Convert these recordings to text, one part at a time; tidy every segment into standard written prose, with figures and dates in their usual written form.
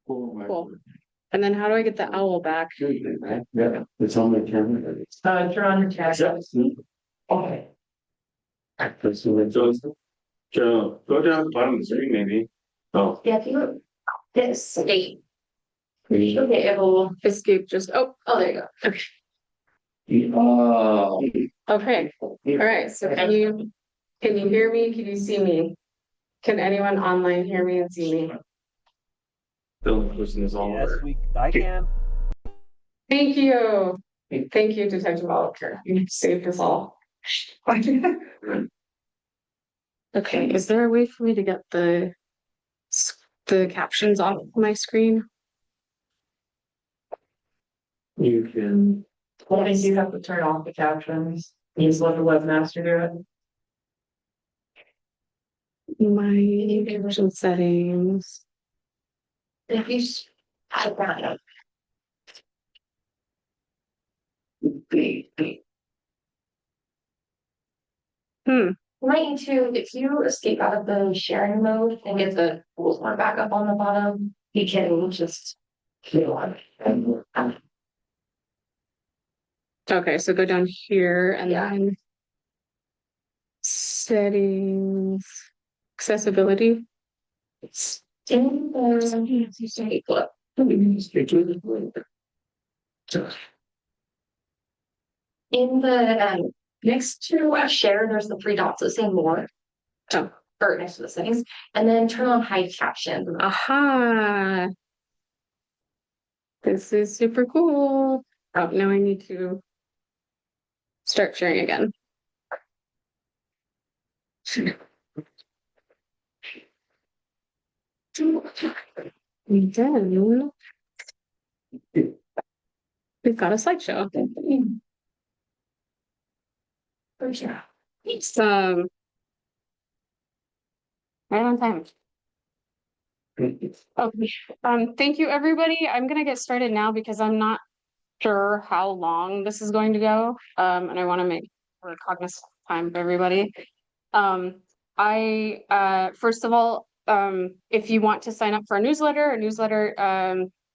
Cool. And then how do I get the owl back? Yeah, it's on the camera. Turn on your camera. Okay. So go down to the bottom of the screen, maybe. Oh. Yeah, if you hit escape. Okay, it will. Escape just, Oh, there you go. okay. Oh. Okay. All right. So can you hear me? Can you see me? Can anyone online hear me and see me? The person is all Yes, over. I can. Thank you. Thank you, Detective Oliver. You saved us all. Okay, is there a way for me to get the captions off my screen? You can. I think you have to turn off the captions. You just let the webmaster do it. My caption settings. If you, I got it. Hmm. Might need to, if you escape out of the sharing mode and get the tools bar back up on the bottom, you can just kill on. Okay, so go down here and Yeah. then settings, accessibility. It's in the look. In the next to share, there's the three dots that say more. Oh. Or next to the settings, and then turn on hide caption. Aha. This is super cool. Oh, now I need to start sharing again. And then we've got a slideshow. It's right on time. Okay. Thank you, everybody. I'm gonna get started now because I'm not sure how long this is going to go. And I want to make sure cognizant time for everybody. First of all, if you want to sign up for a newsletter,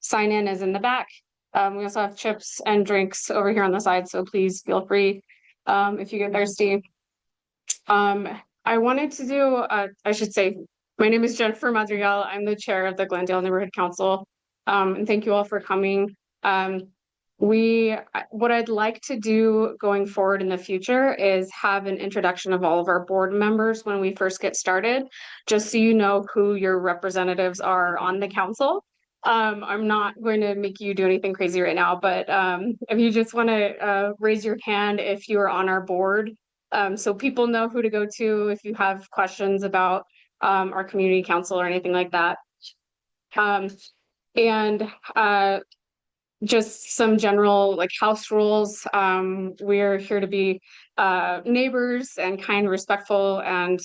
sign in is in the back. We also have chips and drinks over here on the side, so please feel free if you get thirsty. I wanted to do, I should say, my name is Jennifer Madrigal. I'm the chair of the Glendale Neighborhood Council. And thank you all for coming. What I'd like to do going forward in the future is have an introduction of all of our board members when we first get started, just so you know who your representatives are on the council. I'm not going to make you do anything crazy right now, but if you just want to raise your hand if you are on our board, so people know who to go to if you have questions about our community council or anything like that. And just some general like house rules. We're here to be neighbors and kind, respectful, and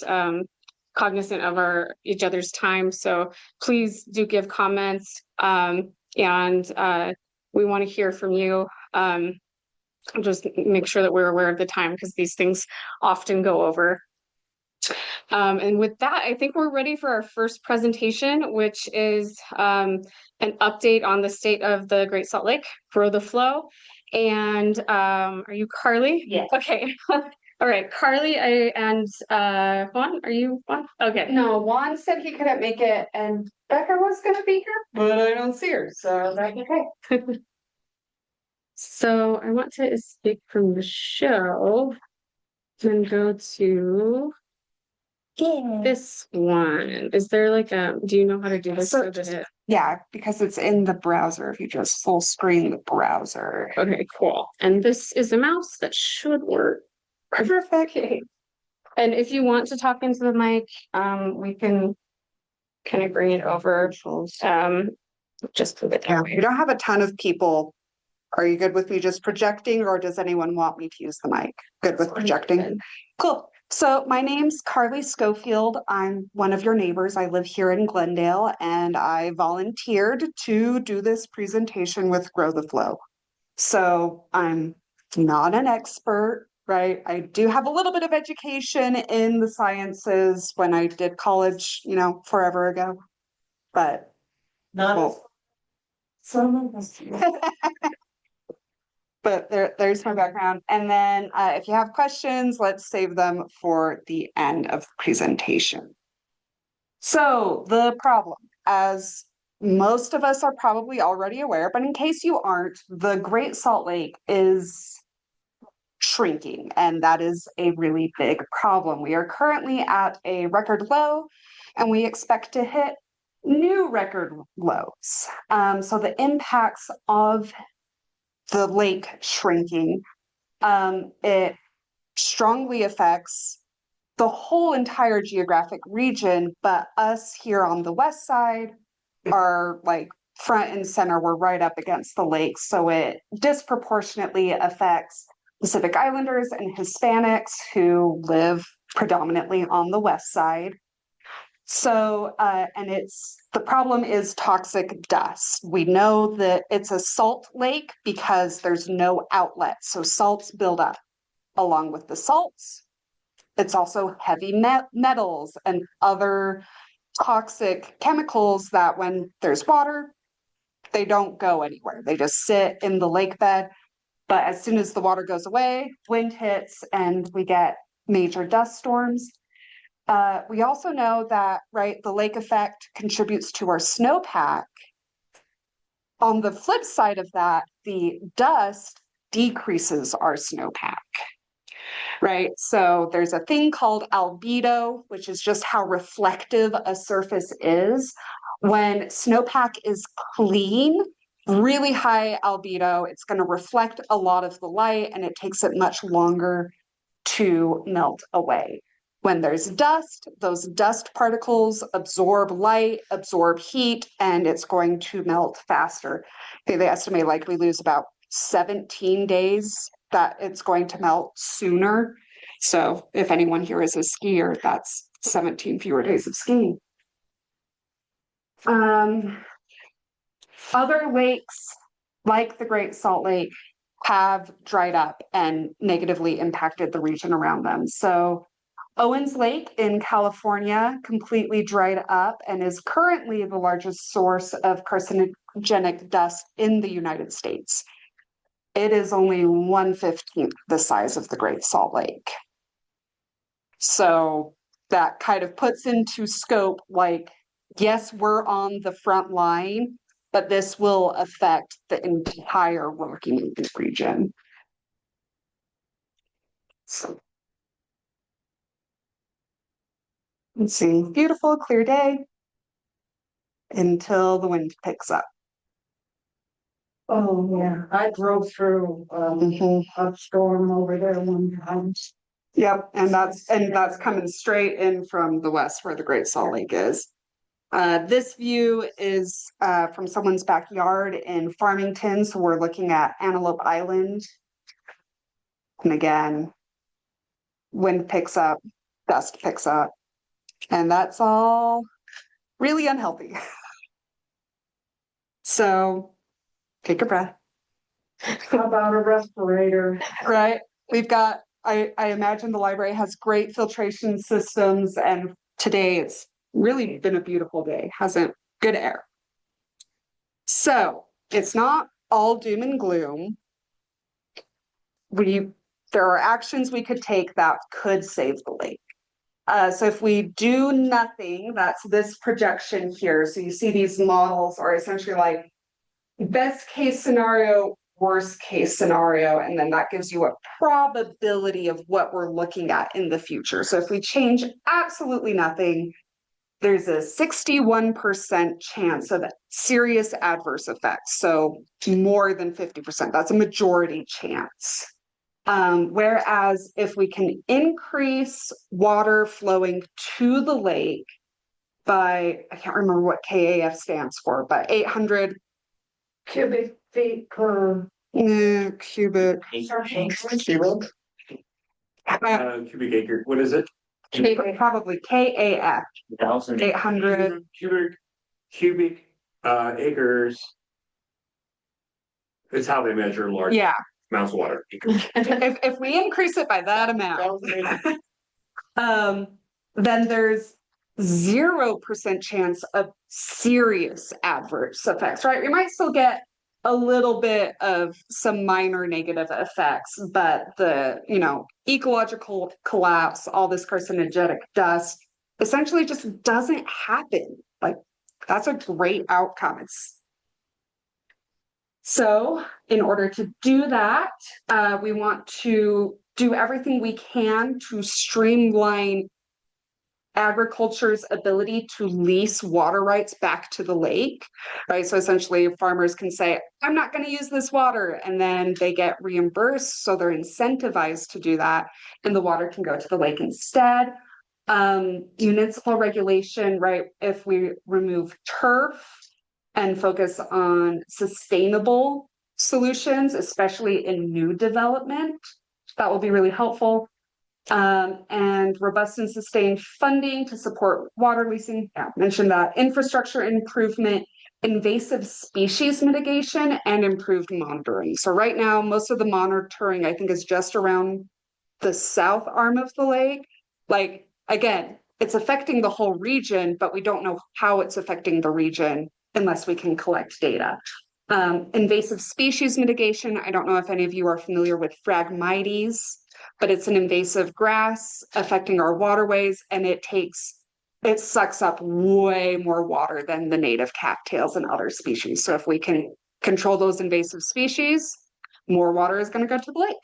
cognizant of each other's time. So please do give comments, and we want to hear from you. Just make sure that we're aware of the time because these things often go over. And with that, I think we're ready for our first presentation, which is an update on the state of the Great Salt Lake, Grow the Flow. And are you Carly? Yeah. Okay. All right, Carly and Juan, are you Juan? Okay. No, Juan said he couldn't make it, and Becca was going to be here, but I don't see her, so that's okay. So I want to escape from the show and go to this one. Is there like do you know how to do this? So yeah, because it's in the browser. If you just full screen the browser. Okay, cool. And this is a mouse that should work. Perfect. And if you want to talk into the mic, we can kind of bring it over. Just for the Yeah, we don't have a ton of people. Are you good with me just projecting, or does anyone want me to use the mic? Good with projecting? Cool. So my name's Carly Schofield. I'm one of your neighbors. I live here in Glendale, and I volunteered to do this presentation with Grow the Flow. So I'm not an expert, right? I do have a little bit of education in the sciences when I did college, forever ago, but Not But there's my background. And then if you have questions, let's save them for the end of the presentation. So the problem, as most of us are probably already aware, but in case you aren't, the Great Salt Lake is shrinking, and that is a really big problem. We are currently at a record low, and we expect to hit new record lows. So the impacts of the lake shrinking, it strongly affects the whole entire geographic region, but us here on the west side are like front and center. We're right up against the lake, so it disproportionately affects Pacific Islanders and Hispanics who live predominantly on the west side. So, and the problem is toxic dust. We know that it's a salt lake because there's no outlet. So salts build up. Along with the salts, it's also heavy metals and other toxic chemicals that when there's water, they don't go anywhere. They just sit in the lake bed. But as soon as the water goes away, wind hits and we get major dust storms. We also know that, right, the lake effect contributes to our snowpack. On the flip side of that, the dust decreases our snowpack, right? So there's a thing called albedo, which is just how reflective a surface is. When snowpack is clean, really high albedo, it's going to reflect a lot of the light and it takes it much longer to melt away. When there's dust, those dust particles absorb light, absorb heat, and it's going to melt faster. They estimate like we lose about 17 days that it's going to melt sooner. So if anyone here is a skier, that's 17 fewer days of skiing. Other lakes, like the Great Salt Lake, have dried up and negatively impacted the region around them. So Owens Lake in California completely dried up and is currently the largest source of carcinogenic dust in the United States. It is only 1/15 the size of the Great Salt Lake. So that kind of puts into scope, like, yes, we're on the front line, but this will affect the entire Rocky Mountain region. So let's see, beautiful, clear day until the wind picks up. Oh, yeah, I drove through a storm over there one time. Yep, and that's coming straight in from the west where the Great Salt Lake is. This view is from someone's backyard in Farmington, so we're looking at Antelope Island. And again, wind picks up, dust picks up, and that's all really unhealthy. So take a breath. How about a respirator? Right? We've got, I imagine the library has great filtration systems, and today it's really been a beautiful day, hasn't good air. So it's not all doom and gloom. There are actions we could take that could save the lake. So if we do nothing, that's this projection here. So you see these models are essentially like best case scenario, worst case scenario, and then that gives you a probability of what we're looking at in the future. So if we change absolutely nothing, there's a 61% chance of serious adverse effects. So more than 50%, that's a majority chance. Whereas if we can increase water flowing to the lake by, I can't remember what KAF stands for, but 800 Cubic feet per. cubic. Cubic acre, what is it? Probably KAF, 800. Cubic acres. It's how they measure large Yeah, amounts of water. if we increase it by that amount, then there's 0% chance of serious adverse effects, right? We might still get a little bit of some minor negative effects, but the, ecological collapse, all this carcinogenic dust essentially just doesn't happen. Like, that's a great outcome. So in order to do that, we want to do everything we can to streamline agriculture's ability to lease water rights back to the lake, right? So essentially farmers can say, I'm not going to use this water, and then they get reimbursed. So they're incentivized to do that, and the water can go to the lake instead. Municipal regulation, right? If we remove turf and focus on sustainable solutions, especially in new development, that will be really helpful. And robust and sustained funding to support water leasing. Yeah, mentioned that. Infrastructure improvement, invasive species mitigation, and improved monitoring. So right now, most of the monitoring, I think, is just around the south arm of the lake. Like, again, it's affecting the whole region, but we don't know how it's affecting the region unless we can collect data. Invasive species mitigation. I don't know if any of you are familiar with Phragmites, but it's an invasive grass affecting our waterways, and it sucks up way more water than the native cattails and other species. So if we can control those invasive species, more water is going to go to the lake.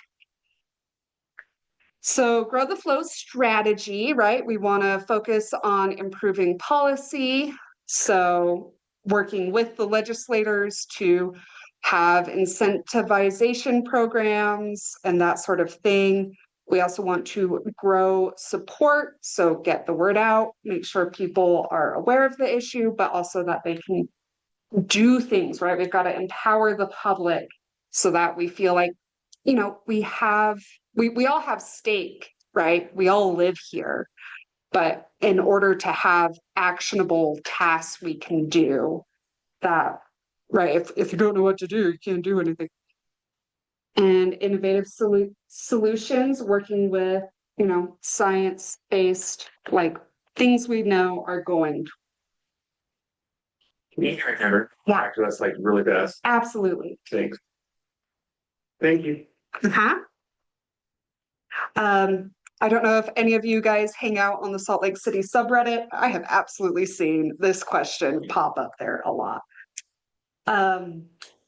So grow the flow strategy, right? We want to focus on improving policy. So working with the legislators to have incentivization programs and that sort of thing. We also want to grow support. So get the word out, make sure people are aware of the issue, but also that they can do things, right? We've got to empower the public so that we feel like, we all have stake, right? We all live here. But in order to have actionable tasks we can do that, right? If you don't know what to do, you can't do anything. And innovative solutions, working with, science-based, like things we know are going. Can you try never? Yeah. Back to us like really fast. Absolutely. Thanks. Thank you. Uh-huh. I don't know if any of you guys hang out on the Salt Lake City subreddit. I have absolutely seen this question pop up there a lot.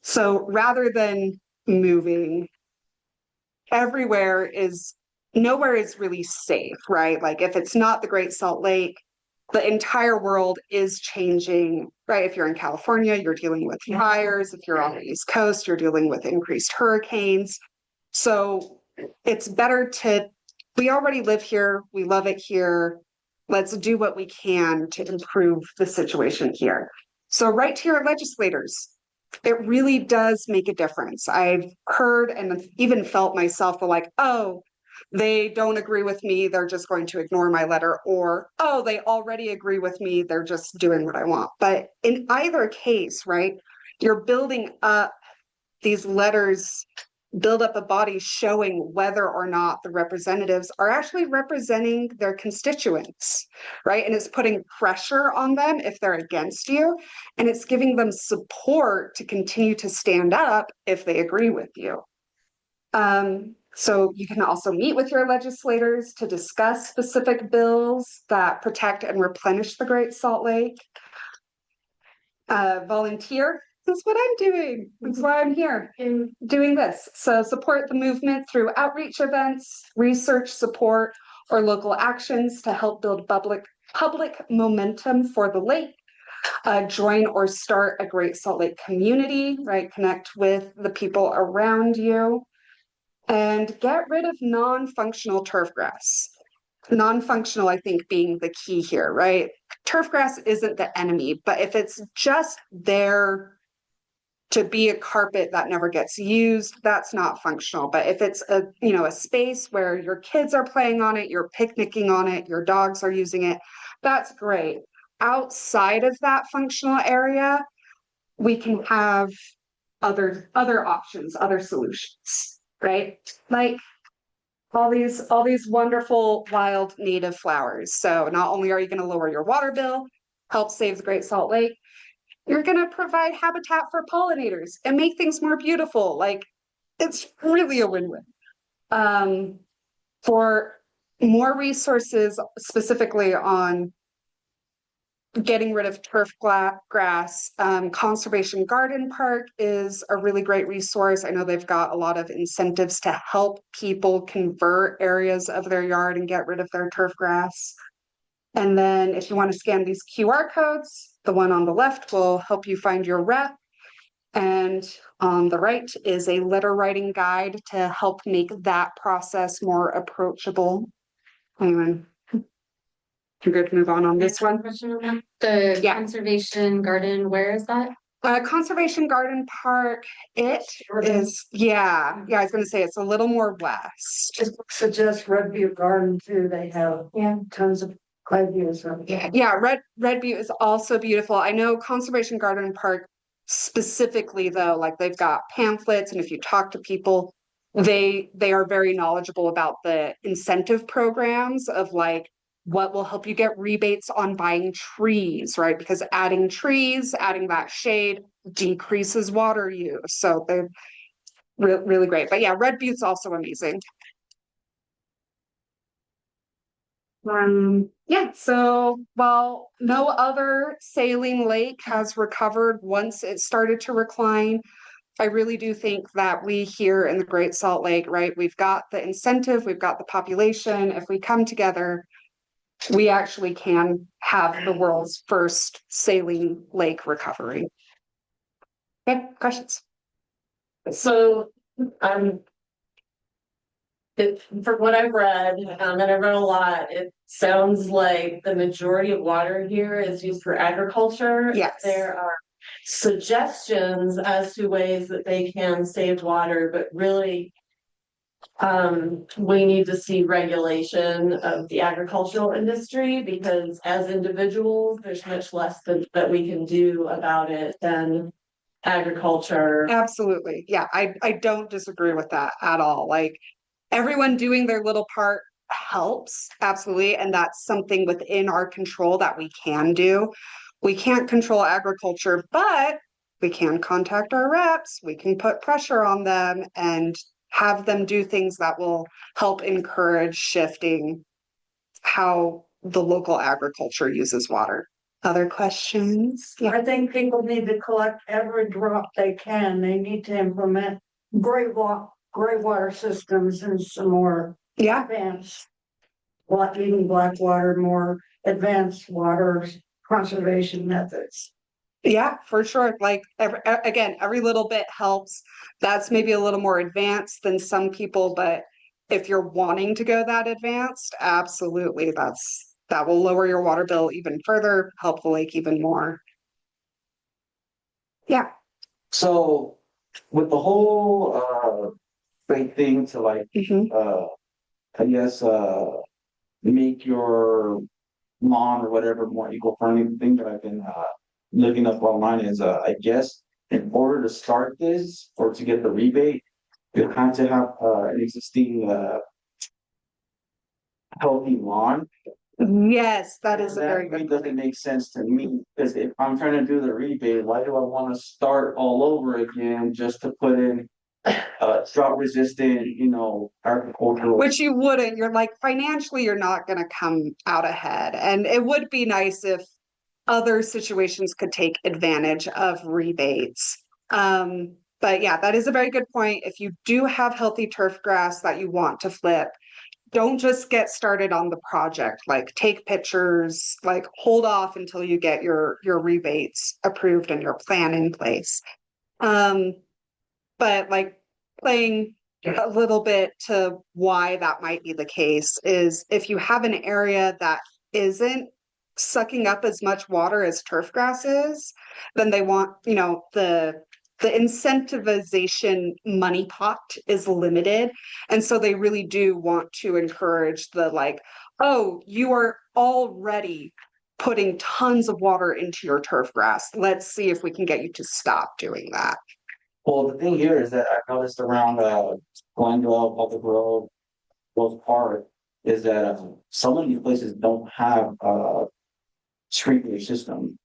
So rather than moving, nowhere is really safe, right? Like if it's not the Great Salt Lake, the entire world is changing, right? If you're in California, you're dealing with fires. If you're on the East Coast, you're dealing with increased hurricanes. So it's better we already live here. We love it here. Let's do what we can to improve the situation here. So write to your legislators. It really does make a difference. I've heard and even felt myself like, oh, they don't agree with me. They're just going to ignore my letter. Or, oh, they already agree with me. They're just doing what I want. But in either case, right, you're building up these letters, build up a body showing whether or not the representatives are actually representing their constituents, right? And it's putting pressure on them if they're against you, and it's giving them support to continue to stand up if they agree with you. So you can also meet with your legislators to discuss specific bills that protect and replenish the Great Salt Lake. Volunteer. That's what I'm doing. That's why I'm here in doing this. So support the movement through outreach events, research support, or local actions to help build public momentum for the lake. Join or start a Great Salt Lake community, right? Connect with the people around you. And get rid of non-functional turf grass. Non-functional, I think, being the key here, right? Turf grass isn't the enemy, but if it's just there to be a carpet that never gets used, that's not functional. But if it's a space where your kids are playing on it, you're picnicking on it, your dogs are using it, that's great. Outside of that functional area, we can have other options, other solutions, right? Like all these wonderful wild native flowers. So not only are you going to lower your water bill, help save the Great Salt Lake, you're going to provide habitat for pollinators and make things more beautiful. Like it's really a win-win. For more resources specifically on getting rid of grass, Conservation Garden Park is a really great resource. I know they've got a lot of incentives to help people convert areas of their yard and get rid of their turf grass. And then if you want to scan these QR codes, the one on the left will help you find your rep. And on the right is a letter writing guide to help make that process more approachable. Anyway, you're good to move on this one. The Yeah. conservation garden, where is that? Conservation Garden Park, it is, yeah, I was gonna say it's a little more west. Just suggest Red Butte Garden too, they have tons of ideas of. Yeah, Red Butte is also beautiful. I know Conservation Garden Park specifically though, like they've got pamphlets, and if you talk to people, they are very knowledgeable about the incentive programs of like what will help you get rebates on buying trees, right? Because adding trees, adding that shade decreases water use. So they're really great. But yeah, Red Butte's also amazing. Yeah, so while no other saline lake has recovered once it started to recline, I really do think that we here in the Great Salt Lake, right, we've got the incentive, we've got the population. If we come together, we actually can have the world's first saline lake recovery. Okay, questions? So, from what I've read, and I've read a lot, it sounds like the majority of water here is used for agriculture. Yes. There are suggestions as to ways that they can save water, but really, we need to see regulation of the agricultural industry because as individuals, there's much less that we can do about it than agriculture. Absolutely. Yeah, I don't disagree with that at all. Like everyone doing their little part helps, absolutely. And that's something within our control that we can do. We can't control agriculture, but we can contact our reps. We can put pressure on them and have them do things that will help encourage shifting how the local agriculture uses water. Other questions? Yeah. I think people need to collect every drop they can. They need to implement gray water systems and some more Yeah. advanced. Even black water, more advanced water conservation methods. Yeah, for sure. Like again, every little bit helps. That's maybe a little more advanced than some people, but if you're wanting to go that advanced, absolutely, that will lower your water bill even further, help the lake even more. Yeah. So with the whole big thing to like Mhm. I guess make your lawn or whatever more eco-friendly, the thing that I've been looking up online is I guess in order to start this or to get the rebate, you have to have an existing healthy lawn. Yes, that is a That very really good doesn't point. make sense to me, because if I'm trying to do the rebate, why do I want to start all over again just to put in drought resistant, agricultural? Which you wouldn't. You're like financially, you're not going to come out ahead. And it would be nice if other situations could take advantage of rebates. But yeah, that is a very good point. If you do have healthy turf grass that you want to flip, don't just get started on the project. Like take pictures, like hold off until you get your rebates approved and your plan in place. But like playing a little bit to why that might be the case is if you have an area that isn't sucking up as much water as turf grass is, then they want, the incentivization money pot is limited. And so they really do want to encourage the like, oh, you are already putting tons of water into your turf grass. Let's see if we can get you to stop doing that. Well, the thing here is that I've noticed around Glendale, Public Road, most part is that some of these places don't have sprinkler system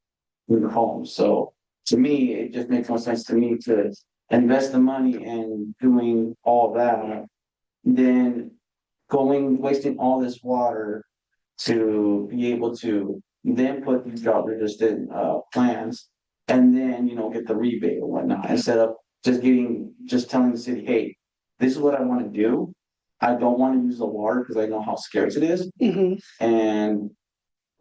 in their homes. So to me, it just makes more sense to me to invest the money in doing all that than wasting all this water to be able to then put these drought resistant plants and then, get the rebate or whatnot, instead of just telling the city, hey, this is what I want to do. I don't want to use the water because I know how scarce it is. Mhm. And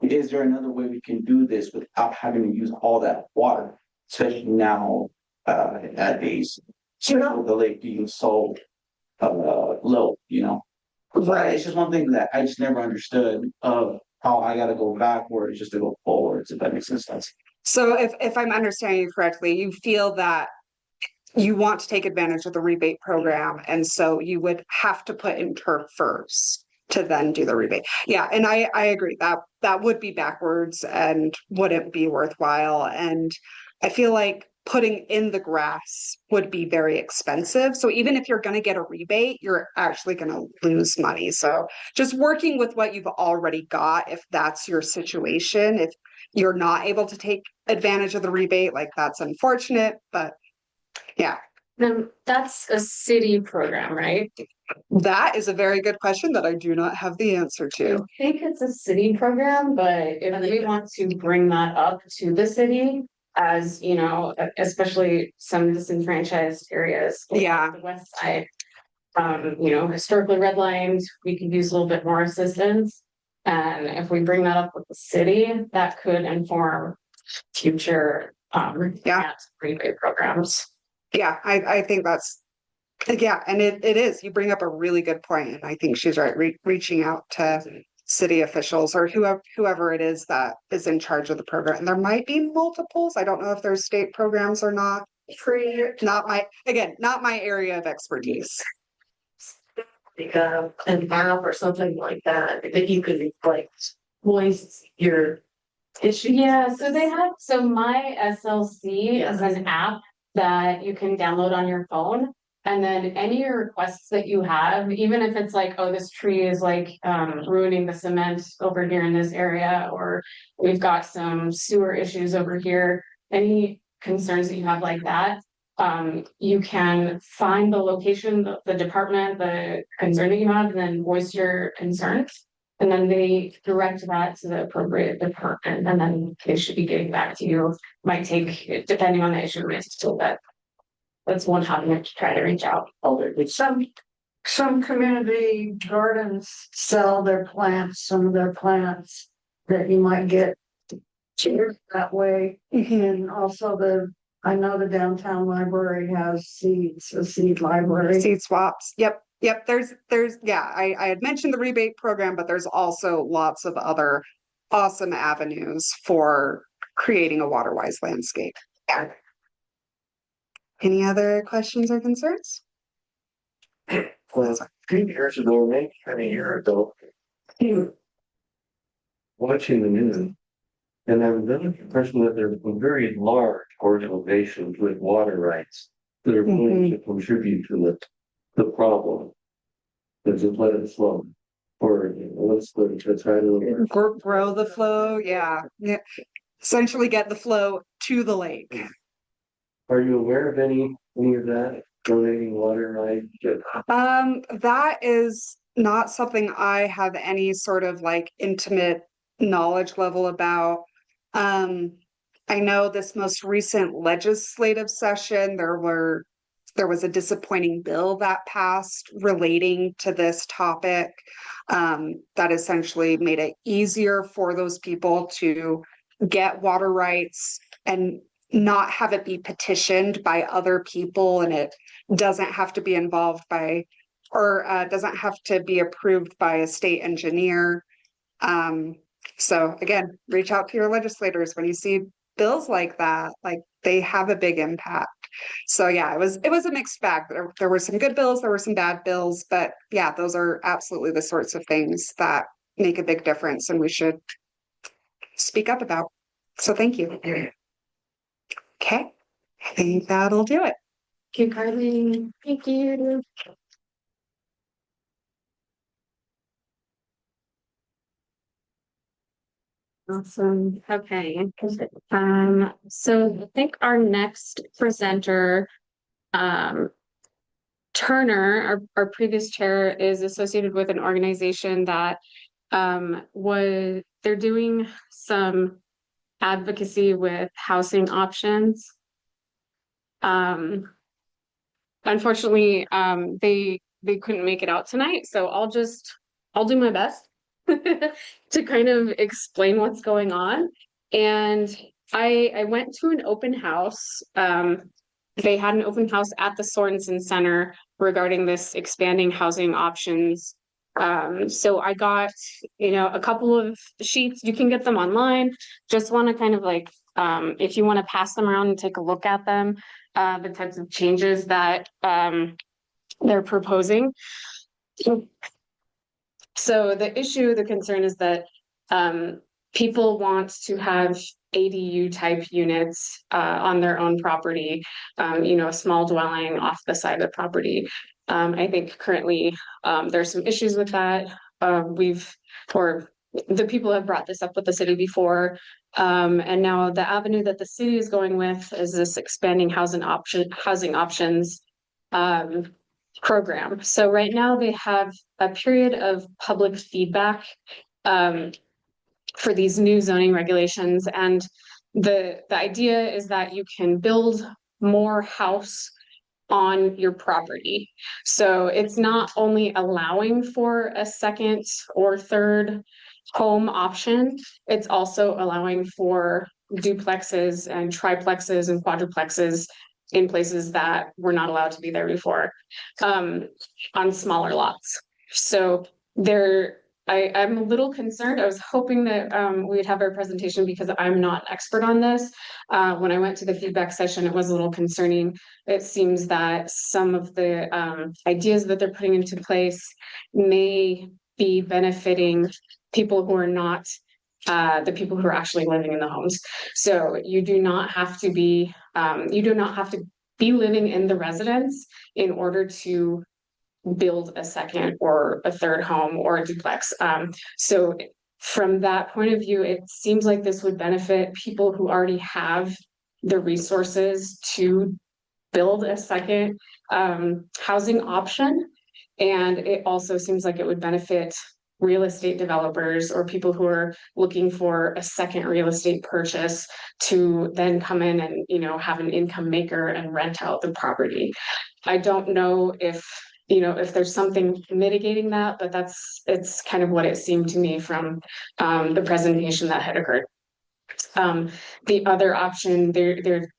is there another way we can do this without having to use all that water, especially now at days, the lake being so low. Right. It's just one thing that I just never understood of how I gotta go backwards just to go forwards, if that makes sense. So if I'm understanding you correctly, you feel that you want to take advantage of the rebate program, and so you would have to put in turf first to then do the rebate. Yeah, and I agree that that would be backwards and wouldn't be worthwhile. And I feel like putting in the grass would be very expensive. So even if you're going to get a rebate, you're actually going to lose money. So just working with what you've already got, if that's your situation, if you're not able to take advantage of the rebate, like that's unfortunate, but yeah. Then that's a city program, right? That is a very good question that I do not have the answer I to. think it's a city program, but if we want to bring that up to the city, as you know, especially some disenfranchised areas. like Yeah. The west side, historically redlined, we could use a little bit more assistance. And if we bring that up with the city, that could inform future grant rebate programs. Yeah, I think that's, yeah, and it is. You bring up a really good point, and I think she's right. Reaching out to city officials or whoever it is that is in charge of the program. And there might be multiples. I don't know if there's state programs or not. Not my area of expertise. Like an app or something like that, that you could like voice your issue. Yeah, so my SLC is an app that you can download on your phone. And then any requests that you have, even if it's like, oh, this tree is like ruining the cement over here in this area, or we've got some sewer issues over here, any concerns that you have like that, you can find the location, the department, the concern that you have, and then voice your concerns. And then they direct that to the appropriate department, and then they should be getting back to you. Might take, depending on the issue, it's still that. That's one avenue to try to reach out. Some community gardens sell some of their plants that you might get cheaper that way. And also I know the downtown library has a seed library. Seed swaps. Yep. Yeah, I had mentioned the rebate program, but there's also lots of other awesome avenues for creating a water-wise landscape. Yeah. Any other questions or concerns? Well, a few years ago, maybe a year ago, watching the news, and I was under the impression that there were very large organizations with water rights that are willing to contribute to the problem. That just let it flow. Or what's the title? Grow the flow. Yeah. Essentially get the flow to the lake. Are you aware of any of that donating water rights? That is not something I have any sort of like intimate knowledge level about. I know this most recent legislative session, there was a disappointing bill that passed relating to this topic, that essentially made it easier for those people to get water rights and not have it be petitioned by other people, and it doesn't have to be involved by or doesn't have to be approved by a state engineer. So again, reach out to your legislators when you see bills like that, like they have a big impact. So yeah, it was a mixed bag. There were some good bills, there were some bad bills, but yeah, those are absolutely the sorts of things that make a big difference and we should speak up about. So thank you. Okay, I think that'll do it. Thank you, Carly. Thank you. Awesome. Okay. So I think our next presenter, um, Turner, our previous chair, is associated with an organization that they're doing some advocacy with housing options. Um, Unfortunately, they couldn't make it out tonight, so I'll do my best to kind of explain what's going on. And I went to an open house. They had an open house at the Sorensen Center regarding this expanding housing options. So I got, a couple of sheets. You can get them online. Just want to kind of like, if you want to pass them around and take a look at them, the types of changes that they're proposing. So the concern is that people want to have ADU type units on their own property, a small dwelling off the side of the property. I think currently there's some issues with that. Or the people have brought this up with the city before. And now the avenue that the city is going with is this expanding housing options program. So right now they have a period of public feedback for these new zoning regulations. And the idea is that you can build more house on your property. So it's not only allowing for a second or third home option, it's also allowing for duplexes and triplexes and quadruplexes in places that were not allowed to be there before, on smaller lots. So I'm a little concerned. I was hoping that we'd have our presentation because I'm not an expert on this. When I went to the feedback session, it was a little concerning. It seems that some of the ideas that they're putting into place may be benefiting people who are not the people who are actually living in the homes. So you do not have to be living in the residence in order to build a second or a third home or a duplex. So from that point of view, it seems like this would benefit people who already have the resources to build a second housing option. And it also seems like it would benefit real estate developers or people who are looking for a second real estate purchase to then come in and, have an income maker and rent out the property. I don't know if there's something mitigating that, but it's kind of what it seemed to me from the presentation that had occurred. The other option, they're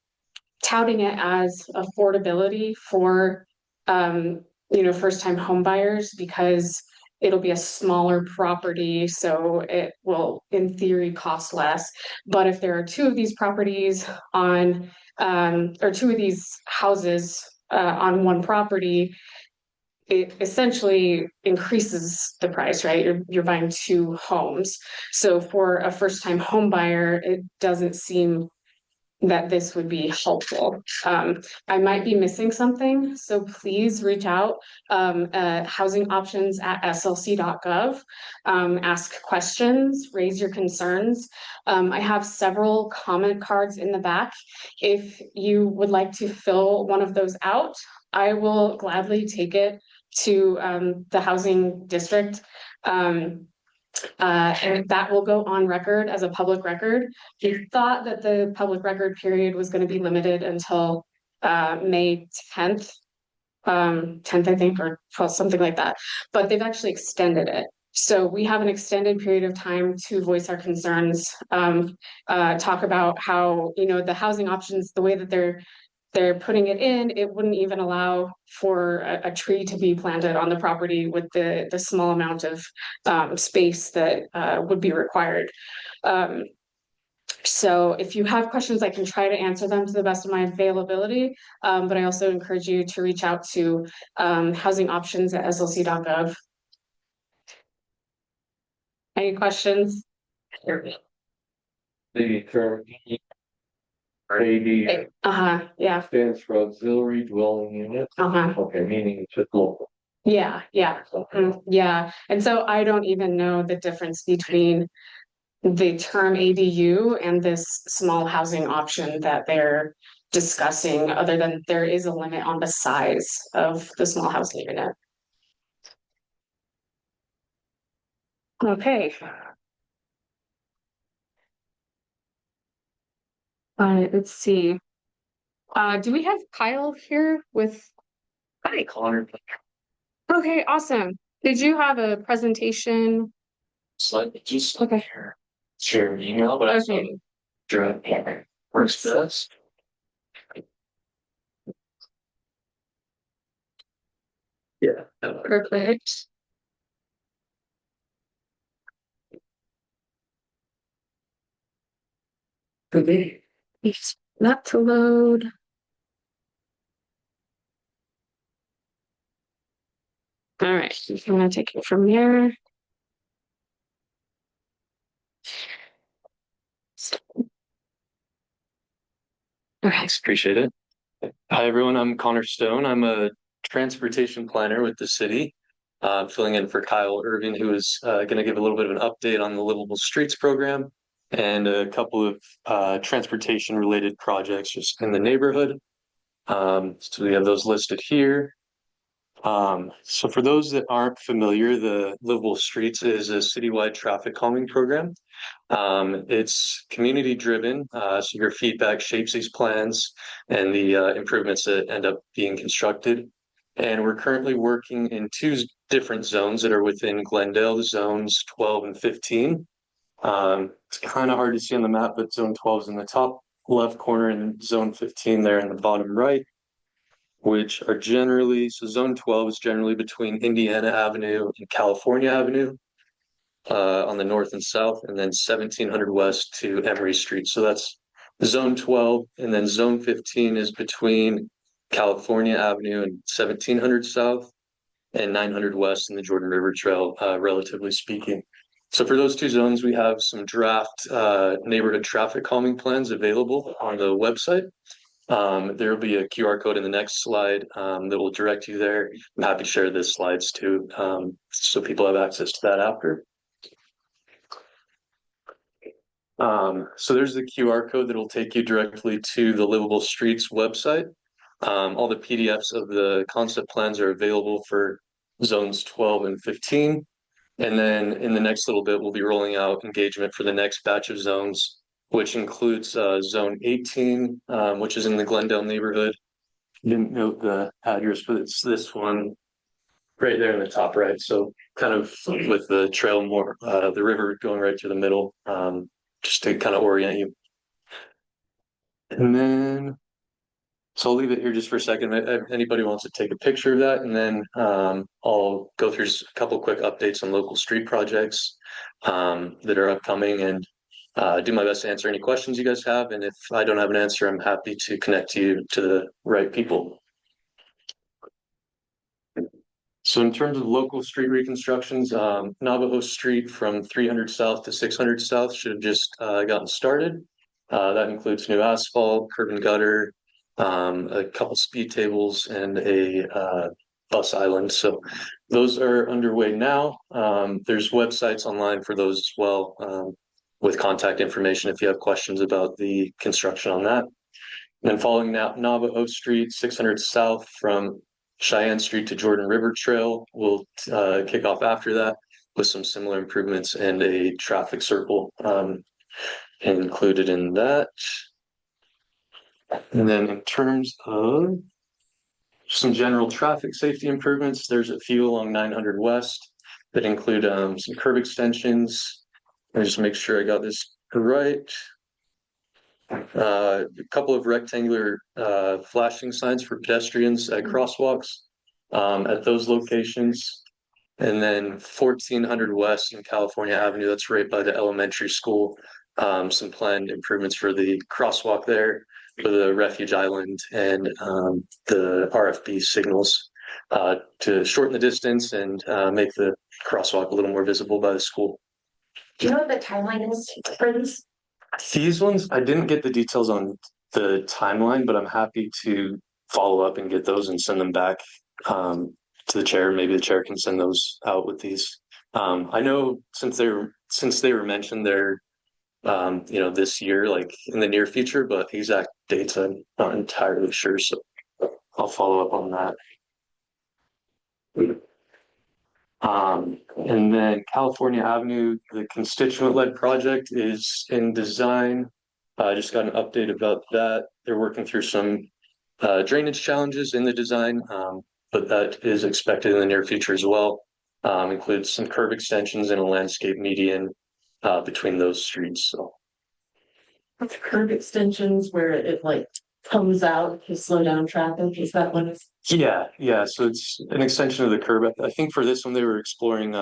touting it as affordability for first-time home buyers because it'll be a smaller property, so it will, in theory, cost less. But if there are two of these properties on, or two of these houses on one property, it essentially increases the price, right? You're buying two homes. So for a first-time home buyer, it doesn't seem that this would be helpful. I might be missing something, so please reach out, housing options at slc.gov, ask questions, raise your concerns. I have several comment cards in the back. If you would like to fill one of those out, I will gladly take it to the housing district. And that will go on record as a public record. We thought that the public record period was going to be limited until May 10th, 10th, I think, or 12th, something like that. But they've actually extended it. So we have an extended period of time to voice our concerns, talk about how, the housing options, the way that they're putting it in, it wouldn't even allow for a tree to be planted on the property with the small amount of space that would be required. So if you have questions, I can try to answer them to the best of my availability. But I also encourage you to reach out to housing options at slc.gov. Any questions? The term AD Yeah. stands for auxiliary dwelling unit. Okay, meaning it's just local. Yeah. Yeah. And so I don't even know the difference between the term ADU and this small housing option that they're discussing, other than there is a limit on the size of the small housing unit. Okay. Let's see. Do we have Kyle here with? Hi, Connor. Okay, awesome. Did you have a presentation? So just Okay. share an email, but Okay. I works best. Yeah. Perfect. Okay. Not to load. All right, I'm gonna take it from there. Okay. Appreciate it. Hi, everyone. I'm Connor Stone. I'm a transportation planner with the city, filling in for Kyle Irving, who is going to give a little bit of an update on the Livable Streets program and a couple of transportation related projects just in the neighborhood. So we have those listed here. So for those that aren't familiar, the Livable Streets is a citywide traffic calming program. It's community driven, so your feedback shapes these plans and the improvements that end up being constructed. And we're currently working in two different zones that are within Glendale, zones 12 and 15. It's kind of hard to see on the map, but zone 12 is in the top left corner and zone 15 there in the bottom right, which are generally, so zone 12 is generally between Indiana Avenue and California Avenue on the north and south, and then 1700 west to Emory Street. So that's zone 12, and then zone 15 is between California Avenue and 1700 south and 900 west in the Jordan River Trail, relatively speaking. So for those two zones, we have some draft neighborhood traffic calming plans available on the website. There will be a QR code in the next slide that will direct you there. I'm happy to share the slides too, so people have access to that after. So there's the QR code that will take you directly to the Livable Streets website. All the PDFs of the concept plans are available for zones 12 and 15. And then in the next little bit, we'll be rolling out engagement for the next batch of zones, which includes zone 18, which is in the Glendale neighborhood. Didn't note the address, but it's this one right there in the top right. So kind of with the trail more, the river going right through the middle, just to kind of orient you. And then, so I'll leave it here just for a second. If anybody wants to take a picture of that, and then I'll go through a couple quick updates on local street projects that are upcoming, and do my best to answer any questions you guys have. And if I don't have an answer, I'm happy to connect you to the right people. So in terms of local street reconstructions, Navajo Street from 300 South to 600 South should have just gotten started. That includes new asphalt, curb and gutter, a couple speed tables, and a bus island. So those are underway now. There's websites online for those as well, with contact information if you have questions about the construction on that. And then following Navajo Street, 600 South from Cheyenne Street to Jordan River Trail will kick off after that with some similar improvements and a traffic circle included in that. And then in terms of some general traffic safety improvements, there's a few along 900 West that include some curb extensions. Let me just make sure I got this right. A couple of rectangular flashing signs for pedestrians at crosswalks at those locations. And then 1400 West in California Avenue, that's right by the elementary school. Some planned improvements for the crosswalk there, for the refuge island, and the RFB signals to shorten the distance and make the crosswalk a little more visible by the school. Do you know what the timeline is for this? These ones, I didn't get the details on the timeline, but I'm happy to follow up and get those and send them back to the chair. Maybe the chair can send those out with these. I know since they were mentioned, they're this year, like in the near future, but exact dates I'm not entirely sure. So I'll follow up on that. And then California Avenue, the constituent-led project is in design. I just got an update about that. They're working through some drainage challenges in the design, but that is expected in the near future as well. Includes some curb extensions and a landscape median between those streets. So Curb extensions where it like comes out to slow down traffic, is that what it's? yeah. So it's an extension of the curb. I think for this one they were exploring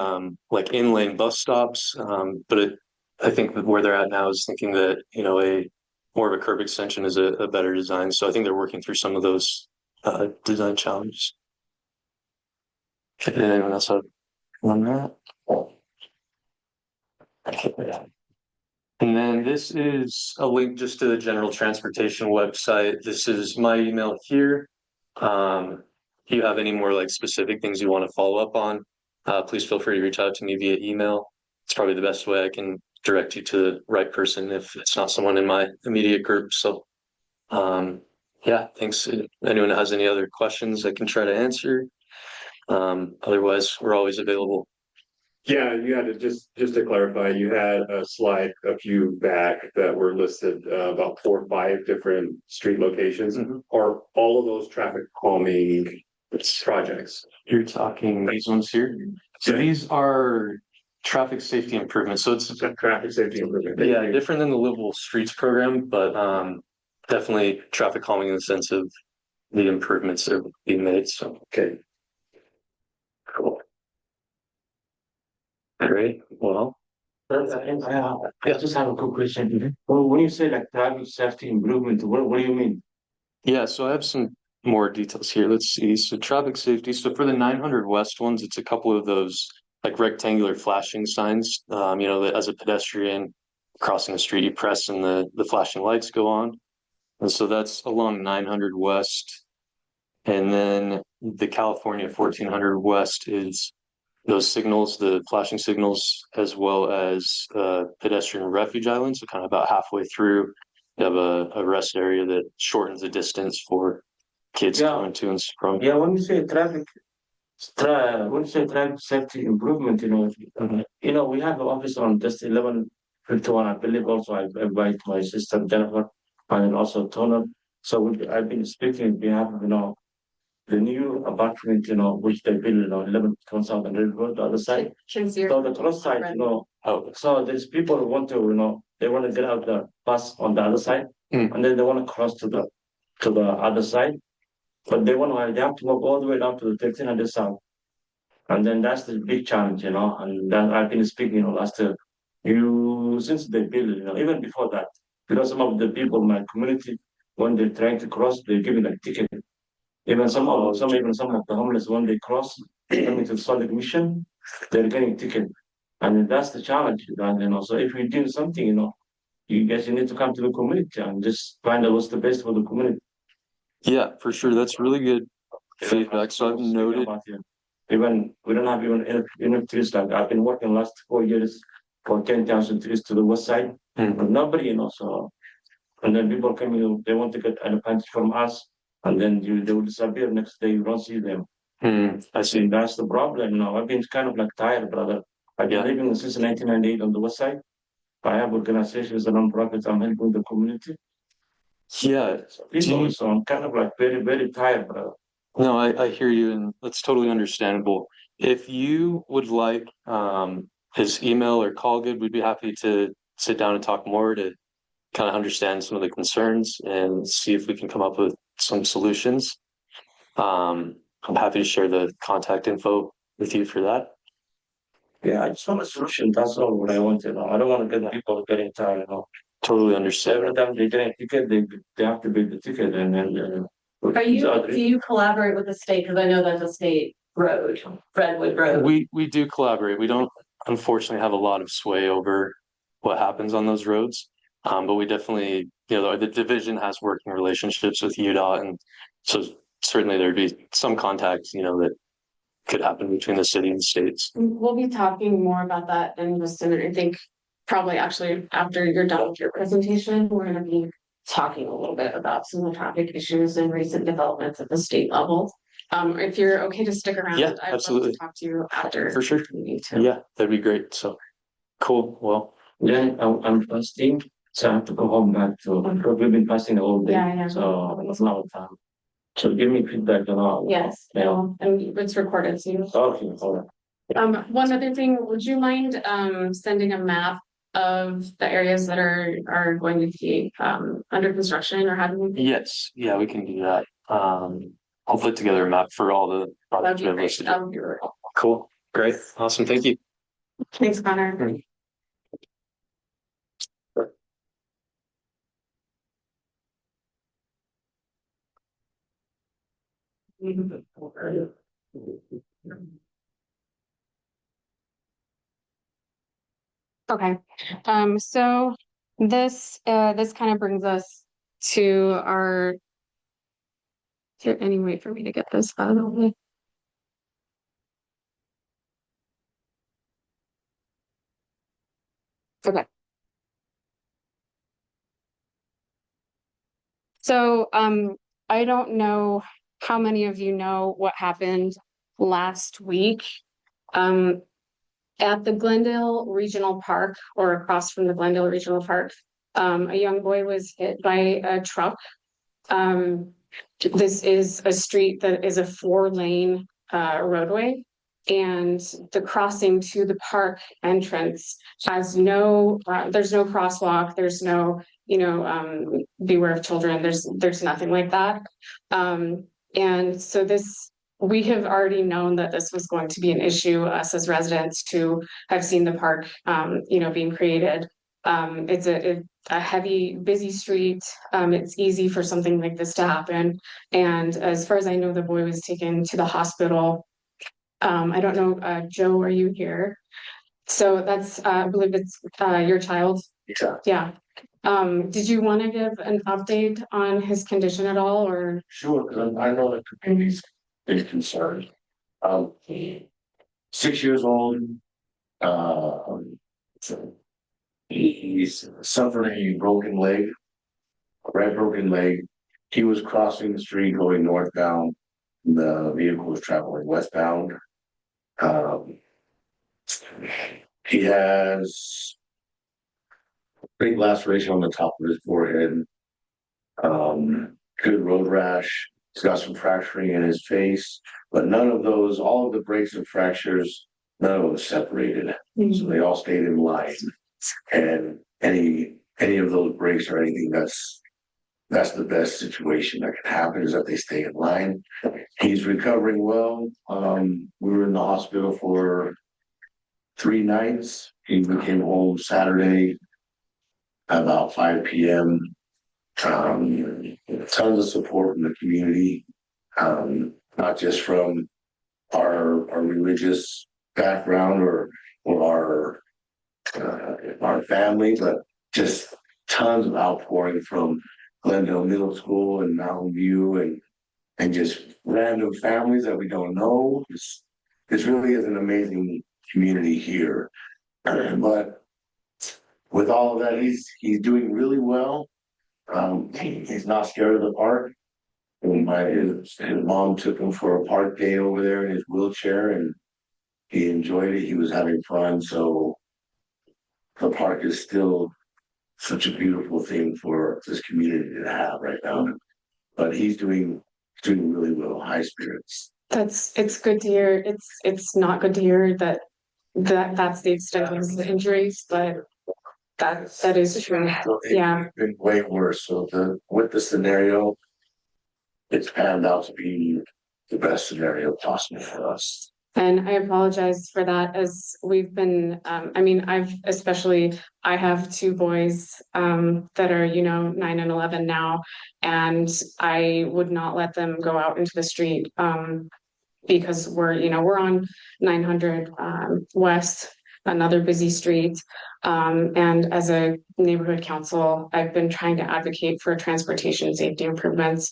like in-lane bus stops, but I think that where they're at now is thinking that a more of a curb extension is a better design. So I think they're working through some of those design challenges. Did anyone else have on that? And then this is a link just to the general transportation website. This is my email here. If you have any more like specific things you want to follow up on, please feel free to reach out to me via email. It's probably the best way I can direct you to the right person if it's not someone in my immediate group. So, yeah, thanks. If anyone has any other questions, I can try to answer. Otherwise, we're always available. Yeah, you had to just to clarify, you had a slide a few back that were listed about 4 or 5 different street locations. Are all of those traffic calming projects? You're talking these ones here. So these are traffic safety improvements. So it's Traffic safety improvement. yeah, different than the livable streets program, but definitely traffic calming in the sense of the improvements that are being made. So Okay. cool. Great. Well, I just have a quick question. Well, when you say like traffic safety improvement, what do you mean? yeah, so I have some more details here. Let's see. So traffic safety. So for the 900 West ones, it's a couple of those like rectangular flashing signs. That as a pedestrian crossing the street, you press and the flashing lights go on. And so that's along 900 West. And then the California 1400 West is those signals, the flashing signals, as well as pedestrian refuge islands. So kind of about halfway through, you have a rest area that shortens the distance for kids Yeah. going to and from. Yeah, when you say when you say traffic safety improvement, we have an office on just 1151, I believe. Also, I invite my sister Jennifer and also Toner. So I've been speaking on behalf of the new apartment, which they built, 11 South and Red Road, the other side. So the cross side, so there's people who want to, they want to get out the bus on the other side, and then they want to cross to the other side, but they have to walk all the way down to the 1300 South, and then that's the big challenge, and then I've been speaking, last year, since they built it, even before that, because some of the people in my community, when they're trying to cross, they're giving like ticket. Even some of the homeless when they cross coming to the Solid Mission, they're getting ticket. And that's the challenge, So if we do something, you guys need to come to the community and just find out what's the best for the community. Yeah, for sure. That's really good feedback. So I've noted. Even we don't have enough trees. Like I've been working last 4 years for 10,000 trees to the west side, but nobody, So and then people come in, they want to get an advantage from us, and then they will disappear. Next day, you don't see them. I see. That's the problem. I've been kind of like tired, brother. I've been living since 1998 on the west side. I have organizations and nonprofits. I'm helping the community. Yeah. So I'm kind of like very, very tired, brother. No, I hear you, and that's totally understandable. If you would like his email or call good, we'd be happy to sit down and talk more to kind of understand some of the concerns and see if we can come up with some solutions. I'm happy to share the contact info with you for that. Yeah, I just want a solution. That's all what I want to know. I don't want to get people getting tired, Totally understand. Every time they get a ticket, they have to pay the ticket, and then Do you collaborate with the state? Because I know that's a state road, Redwood Road. We do collaborate. We don't unfortunately have a lot of sway over what happens on those roads. But we definitely, the division has working relationships with UDOT, and so certainly there'd be some contact, that could happen between the city and the states. We'll be talking more about that in just a minute. I think probably actually after you're done with your presentation, we're gonna be talking a little bit about some of the traffic issues and recent developments at the state level. If you're okay to stick around, Yeah, I'd love absolutely. to talk to you after. For sure. You need to. Yeah, that'd be great. So cool. Well, Yeah, I'm fasting, so I have to go home back to, because we've been fasting the whole day, Yeah. so it's a lot of time. So give me feedback on all. Yes, and it's recorded, so you. Okay, hold on. One other thing, would you mind sending a map of the areas that are going to be under construction or having? yes, yeah, we can do that. I'll put together a map for all the projects That'd we be have great. listed. That would be really helpful. Cool, great, awesome, thank you. Thanks, Connor. Okay, so this kind of brings us to our. Is there any way for me to get this out of the way? Okay. So I don't know how many of you know what happened last week. Um, at the Glendale Regional Park, or across from the Glendale Regional Park, a young boy was hit by a truck. This is a street that is a 4-lane roadway, and the crossing to the park entrance has no, there's no crosswalk, there's no, beware of children, there's nothing like that. And so we have already known that this was going to be an issue, us as residents who have seen the park, being created. It's a heavy, busy street. It's easy for something like this to happen. And as far as I know, the boy was taken to the hospital. I don't know, Joe, are you here? So that's, I believe it's your child. Yeah. Yeah. Did you want to give an update on his condition at all, or? Sure, because I know the community's is concerned. 6 years old, so he's suffering a broken leg, a right broken leg. He was crossing the street going northbound. The vehicle was traveling westbound. Um, he has big laceration on the top of his forehead. Good road rash. He's got some fracturing in his face, but none of those, all of the breaks and fractures, none of them separated. So they all stayed in line. And any of those breaks or anything, that's the best situation that can happen, is that they stay in line. He's recovering well. We were in the hospital for 3 nights. He came home Saturday about 5 p.m. Tons of support from the community, not just from our religious background or our family, but just tons of outpouring from Glendale Middle School and Mountain View and just random families that we don't know. This really is an amazing community here. But with all of that, he's doing really well. He's not scared of the park. And his mom took him for a park day over there in his wheelchair, and he enjoyed it. He was having fun. So the park is still such a beautiful thing for this community to have right now. But he's doing really well, high spirits. It's good to hear. It's not good to hear that's the extent of the injuries, but that is true. Yeah. It's been way worse. So with the scenario, it's panned out to be the best scenario possible for us. And I apologize for that, as we've been, I have 2 boys that are, 9 and 11 now, and I would not let them go out into the street because we're on 900 West, another busy street. And as a neighborhood council, I've been trying to advocate for transportation safety improvements.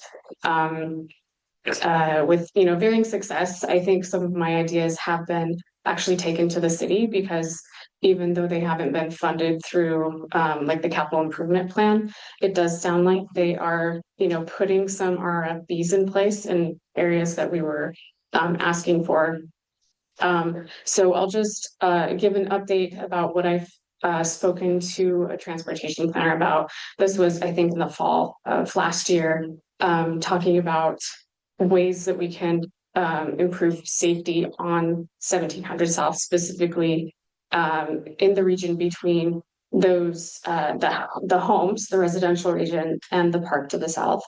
With varying success. I think some of my ideas have been actually taken to the city, because even though they haven't been funded through like the capital improvement plan, it does sound like they are, putting some RFBs in place in areas that we were asking for. So I'll just give an update about what I've spoken to a transportation planner about. This was, I think, in the fall of last year, talking about ways that we can improve safety on 1700 South, specifically in the region between those the homes, the residential region, and the park to the south.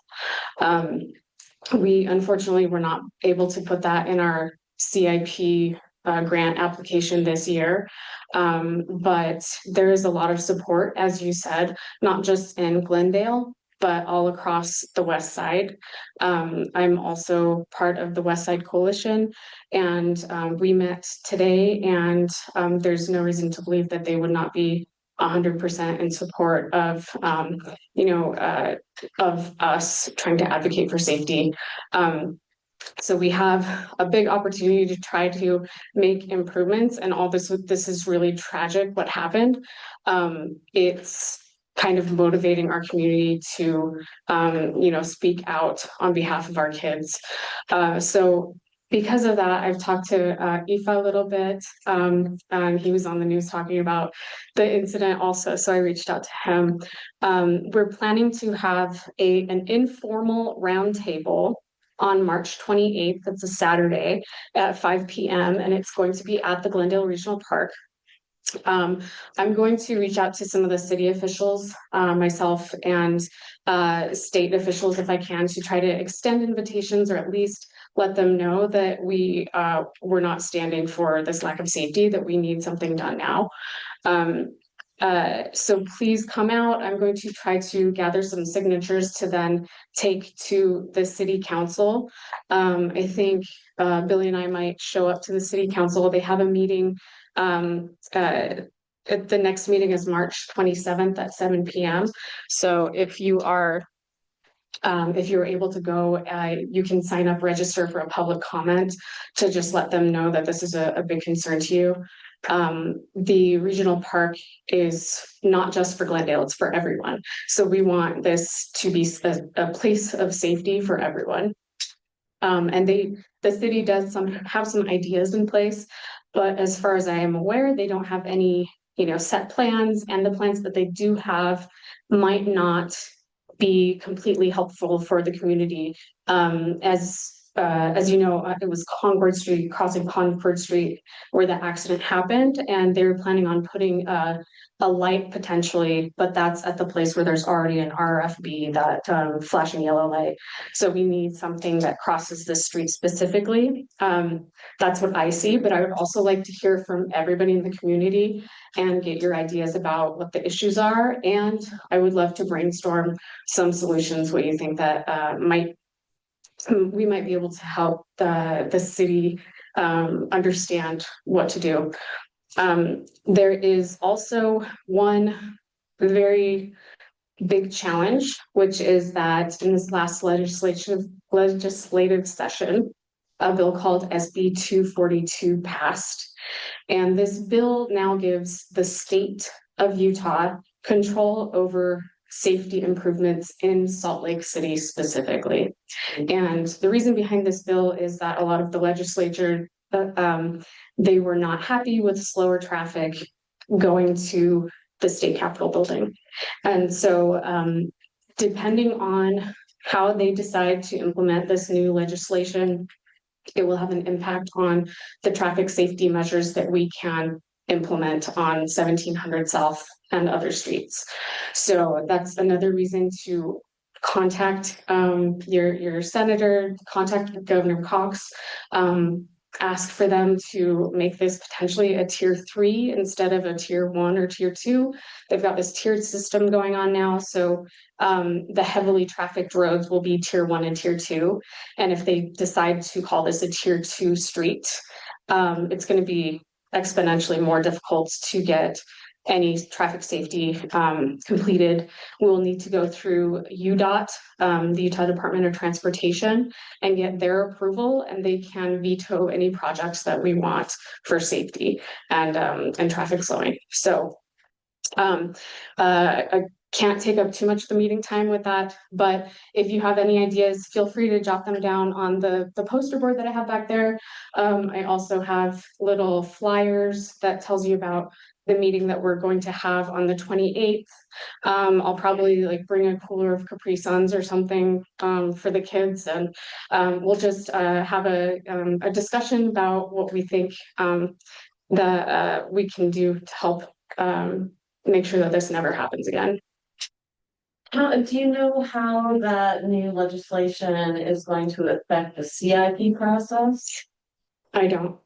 We unfortunately were not able to put that in our CIP grant application this year. But there is a lot of support, as you said, not just in Glendale, but all across the West Side. I'm also part of the West Side Coalition, and we met today, and there's no reason to believe that they would not be 100% in support of, of us trying to advocate for safety. So we have a big opportunity to try to make improvements, and all this is really tragic what happened. It's kind of motivating our community to speak out on behalf of our kids. So because of that, I've talked to Aoife a little bit. And he was on the news talking about the incident also, so I reached out to him. We're planning to have an informal roundtable on March 28th. That's a Saturday at 5 p.m. and it's going to be at the Glendale Regional Park. I'm going to reach out to some of the city officials, myself, and state officials if I can, to try to extend invitations, or at least let them know that we're not standing for this lack of safety, that we need something done now. So please come out. I'm going to try to gather some signatures to then take to the city council. I think Billy and I might show up to the city council. They have a meeting. The next meeting is March 27th at 7 p.m. So if you are able to go, you can sign up, register for a public comment to just let them know that this is a big concern to you. The regional park is not just for Glendale, it's for everyone. So we want this to be a place of safety for everyone. And the city does have some ideas in place, but as far as I am aware, they don't have any, set plans, and the plans that they do have might not be completely helpful for the community. As you know, it was Concord Street, crossing Concord Street, where the accident happened, and they were planning on putting a light potentially, but that's at the place where there's already an RFB, that flashing yellow light. So we need something that crosses the street specifically. That's what I see, but I would also like to hear from everybody in the community and get your ideas about what the issues are. And I would love to brainstorm some solutions, what you think that we might be able to help the city understand what to do. There is also one very big challenge, which is that in this last legislative session, a bill called SB 242 passed. And this bill now gives the state of Utah control over safety improvements in Salt Lake City specifically. And the reason behind this bill is that a lot of the legislature, they were not happy with slower traffic going to the state capitol building. And so depending on how they decide to implement this new legislation, it will have an impact on the traffic safety measures that we can implement on 1700 South and other streets. So that's another reason to contact your senator, contact Governor Cox, ask for them to make this potentially a tier 3 instead of a tier 1 or tier 2. They've got this tiered system going on now. So the heavily trafficked roads will be tier 1 and tier 2. And if they decide to call this a tier 2 street, it's going to be exponentially more difficult to get any traffic safety completed, we'll need to go through UDOT, the Utah Department of Transportation, and get their approval, and they can veto any projects that we want for safety and traffic slowing. So I can't take up too much of the meeting time with that, but if you have any ideas, feel free to jot them down on the poster board that I have back there. I also have little flyers that tells you about the meeting that we're going to have on the 28th. I'll probably like bring a cooler of Capri Suns or something for the kids, and we'll just have a discussion about what we think that we can do to help make sure that this never happens again. Do you know how that new legislation is going to affect the CIP process? I don't.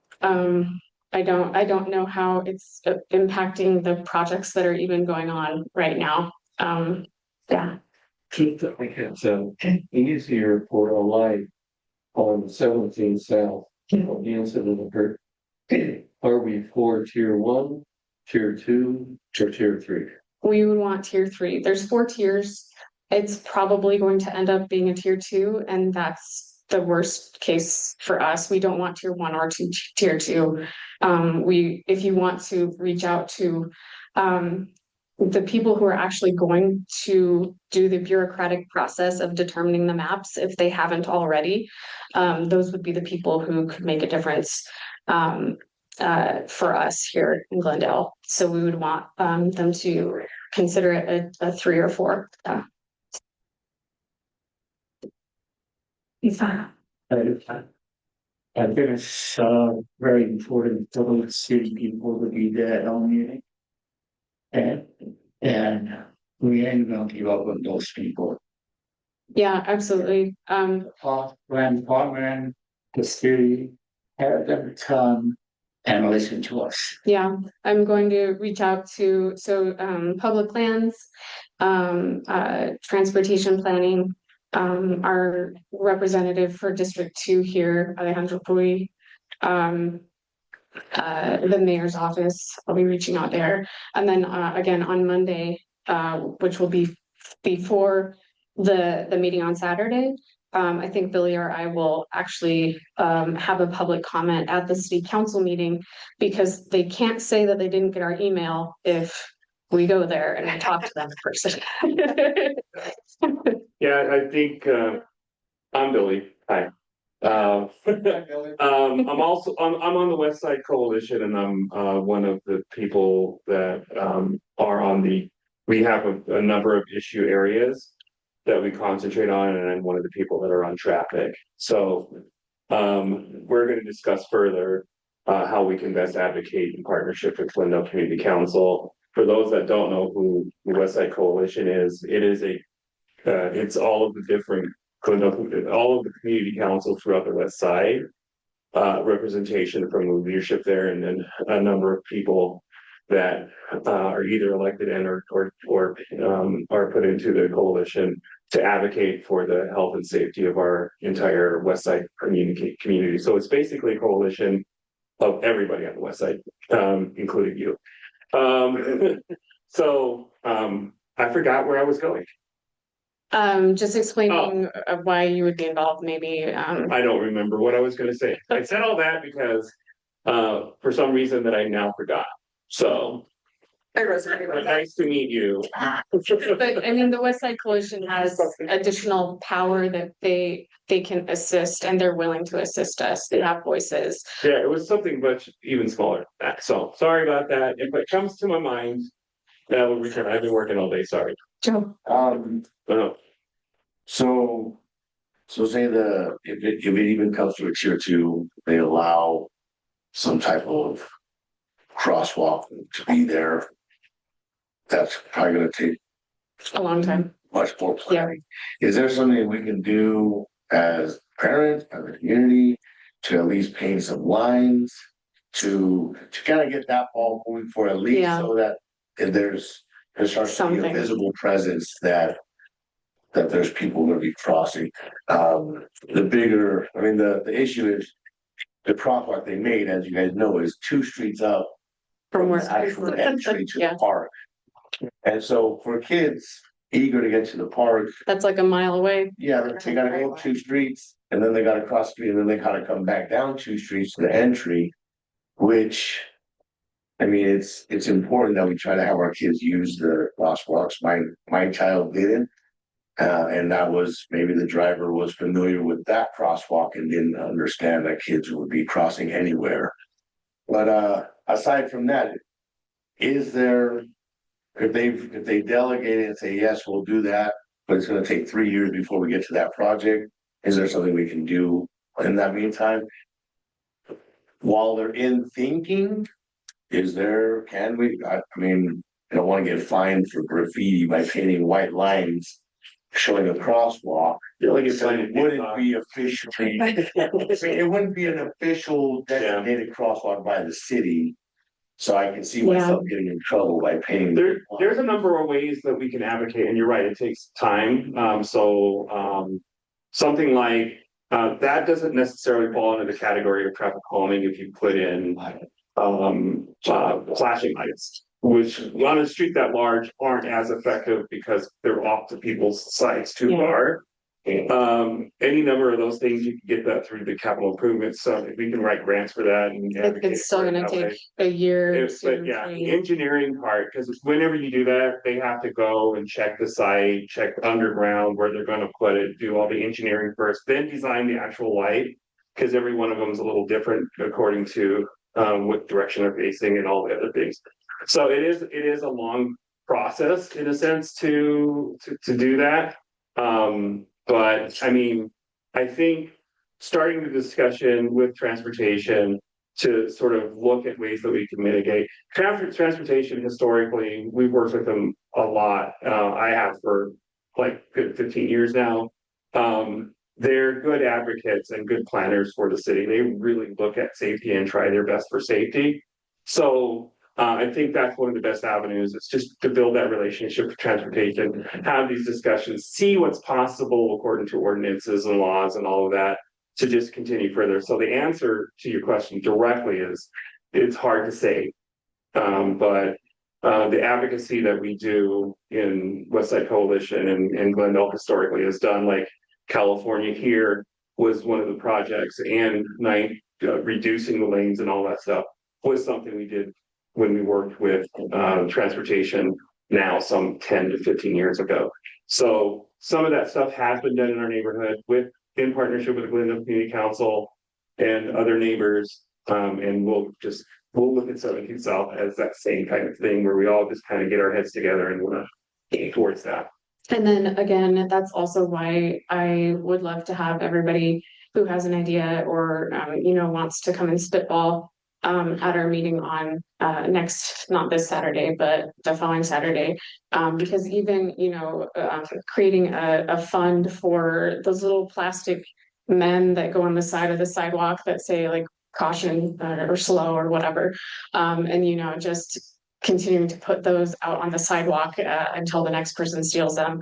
I don't know how it's impacting the projects that are even going on right now. Yeah. To make it easier for a light on 17 South, the incident occurred. Are we for tier 1, tier 2, or tier 3? We would want tier 3. There's 4 tiers. It's probably going to end up being a tier 2, and that's the worst case for us. We don't want tier 1 or tier 2. If you want to reach out to the people who are actually going to do the bureaucratic process of determining the maps, if they haven't already, those would be the people who could make a difference for us here in Glendale. So we would want them to consider it a 3 or 4. I think it's very important for the city people to be there at our meeting. And we ain't gonna give up on those people. Yeah, absolutely. When Department, the city, have them come and listen to us. Yeah, I'm going to reach out to public plans, transportation planning, our representative for District 2 here, Alejandro Puy, the mayor's office. I'll be reaching out there. And then again on Monday, which will be before the meeting on Saturday, I think Billy or I will actually have a public comment at the city council meeting, because they can't say that they didn't get our email if we go there and we talk to them in person. Yeah, I think I'm Billy. Hi. I'm on the West Side Coalition, and I'm one of the people that are on we have a number of issue areas that we concentrate on, and I'm one of the people that are on traffic. So we're going to discuss further how we can best advocate in partnership with Glendale Community Council. For those that don't know who the West Side Coalition is, it's all of the different all of the community councils throughout the West Side, representation from the leadership there, and then a number of people that are either elected and or are put into the coalition to advocate for the health and safety of our entire West Side community. So it's basically a coalition of everybody on the West Side, including you. I forgot where I was going. Just explaining why you would be involved, maybe. I don't remember what I was going to say. I said all that because for some reason that I now forgot. So nice to meet you. But I mean, the West Side Coalition has additional power that they can assist, and they're willing to assist us. They have voices. Yeah, it was something much even smaller than that. So sorry about that. If it comes to my mind, that will return. I've been working all day. Sorry. Joe. So say if it even comes to a tier 2, they allow some type of crosswalk to be there. That's probably going to take A long time. much more planning. Yeah. Is there something we can do as parents, as a community, to at least paint some lines to kind of get that ball going for at least so that if there starts to be a visible presence that there's people going to be crossing. The issue is the crosswalk they made, as you guys know, is 2 streets up From where? the actual entry to Yeah. the park. And so for kids eager to get to the park, That's like a mile away. yeah, they gotta go up 2 streets and then they gotta cross the street and then they gotta come back down 2 streets to the entry, which. I mean, it's important that we try to have our kids use the crosswalks. My child didn't. And that was maybe the driver was familiar with that crosswalk and didn't understand that kids would be crossing anywhere. But aside from that, is there if they delegate it and say, yes, we'll do that, but it's gonna take 3 years before we get to that project, is there something we can do in that meantime? While they're in thinking, can we, I mean, I don't wanna get fined for graffiti by painting white lines showing a crosswalk. You're like, So it wouldn't be officially, it wouldn't be an official designated crosswalk by the city. So I can see myself getting in trouble by painting. there's a number of ways that we can advocate, and you're right, it takes time. Something like that doesn't necessarily fall into the category of traffic calming if you put in flashing lights, which on a street that large aren't as effective because they're off to people's sites too far. Any number of those things, you can get that through the capital improvements, so if we can write grants for that and It's still gonna take a year. but yeah, the engineering part, because whenever you do that, they have to go and check the site, check underground where they're gonna put it, do all the engineering first, then design the actual light. Because every one of them is a little different according to what direction they're facing and all the other things. So it is a long process in a sense to do that. But I mean, I think starting the discussion with transportation to sort of look at ways that we can mitigate transportation. Historically, we've worked with them a lot. I have for like 15 years now. They're good advocates and good planners for the city. They really look at safety and try their best for safety. So I think that's one of the best avenues. It's just to build that relationship with transportation, have these discussions, see what's possible according to ordinances and laws and all of that to just continue further. So the answer to your question directly is it's hard to say. But the advocacy that we do in West Side Coalition and Glendale historically has done, like California here was one of the projects, and reducing the lanes and all that stuff was something we did when we worked with transportation now some 10 to 15 years ago. So some of that stuff has been done in our neighborhood in partnership with the Glendale Community Council and other neighbors. And we'll look at 17th South as that same kind of thing where we all just kind of get our heads together and want to aim towards that. And then again, that's also why I would love to have everybody who has an idea or, wants to come and spitball at our meeting on not this Saturday, but the following Saturday. Because even, creating a fund for those little plastic men that go on the side of the sidewalk that say like caution or slow or whatever. And, just continuing to put those out on the sidewalk until the next person steals them,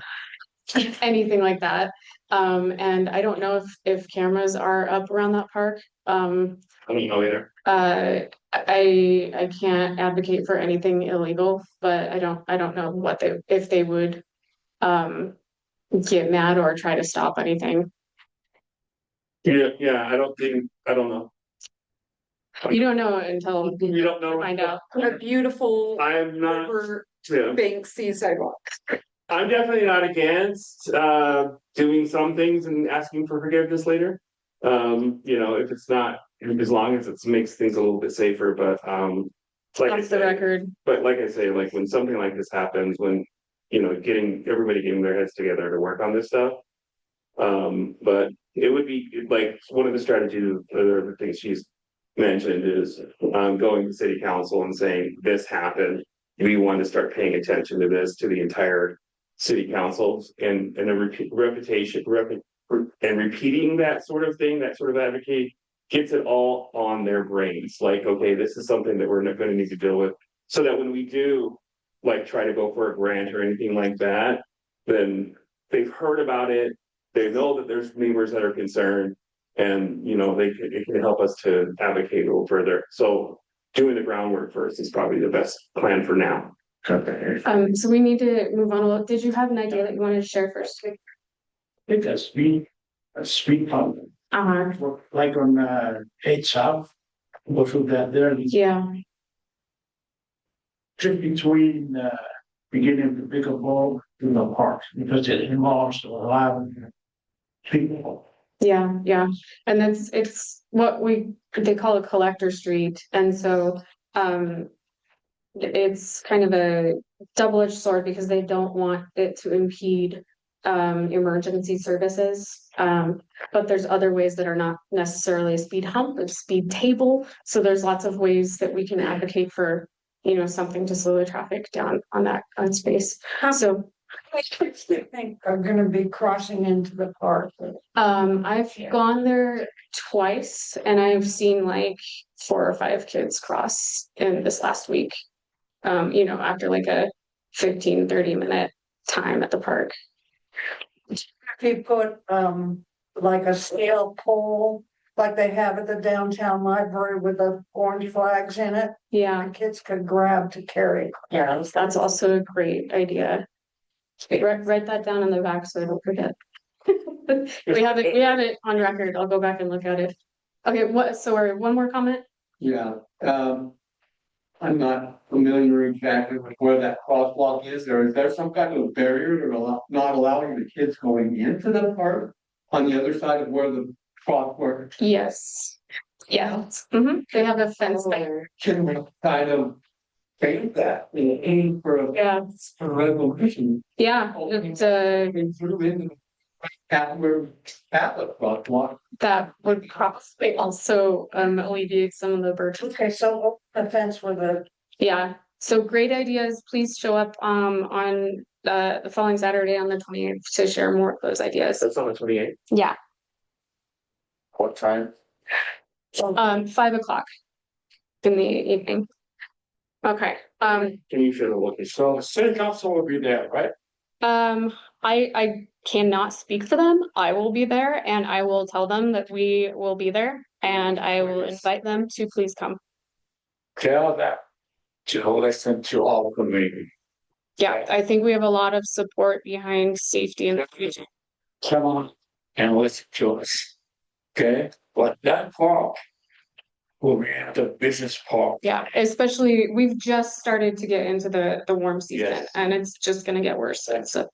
anything like that. And I don't know if cameras are up around that park. I don't know either. I can't advocate for anything illegal, but I don't know if they would get mad or try to stop anything. Yeah, I don't know. You don't know until you don't know. Find out. A beautiful I'm not. Banksy sidewalk. I'm definitely not against doing some things and asking for forgiveness later. If it's not, as long as it makes things a little bit safer. But off the record. But like I say, like when something like this happens, when everybody getting their heads together to work on this stuff. But it would be like one of the strategies or the things she's mentioned is going to city council and saying this happened. We want to start paying attention to this, to the entire city councils and a reputation and repeating that sort of thing, that sort of advocate gets it all on their brains. Like, okay, this is something that we're not going to need to deal with, so that when we do like try to go for a grant or anything like that, then they've heard about it. They know that there's neighbors that are concerned, and it can help us to advocate a little further. So doing the groundwork first is probably the best plan for now. Okay. So we need to move on a little. Did you have an idea that you wanted to share first? It's a speed pump, like on, 8 South, go through that there, Yeah, just between, beginning the pickleball to the park, because it involves a lot of people. yeah. And it's what they call a collector street. And so, it's kind of a double-edged sword because they don't want it to impede emergency services. But there's other ways that are not necessarily a speed hump, a speed table. So there's lots of ways that we can advocate for, something to slow the traffic down on that space. So I think are gonna be crossing into the park. I've gone there twice and I've seen like 4 or 5 kids cross in this last week. After like a 15-30 minute time at the park. If you put, like a steel pole, like they have at the downtown library with the orange flags in it, Yeah, the kids could grab to carry. yeah, that's also a great idea. Write that down in the back so I don't forget. We have it on record. I'll go back and look at it. Okay, one more comment? Yeah, I'm not familiar exactly with where that crosswalk is. Is there some kind of barrier to not allowing the kids going into the park on the other side of where the crosswalk? Yes. Yeah. They have a fence there. Can we kind of paint that and aim for Yeah. a resolution? Yeah, it's Through in where Catholic crosswalk. that would probably also alleviate some of the burden. Okay, so the fence with the, Yeah, so great ideas. Please show up on the following Saturday on the 28th to share more of those ideas. That's on the 28th. Yeah, What time? 5 o'clock in the evening. Okay, Can you share the location? So the city council will be there, right? I cannot speak for them. I will be there and I will tell them that we will be there and I will invite them to please come. Tell that to listen to all community. Yeah, I think we have a lot of support behind safety in the future. Come on and listen to us. Okay, but that park will be the business park. Yeah, especially we've just started to get into the warm season Yes. and it's just gonna get worse. So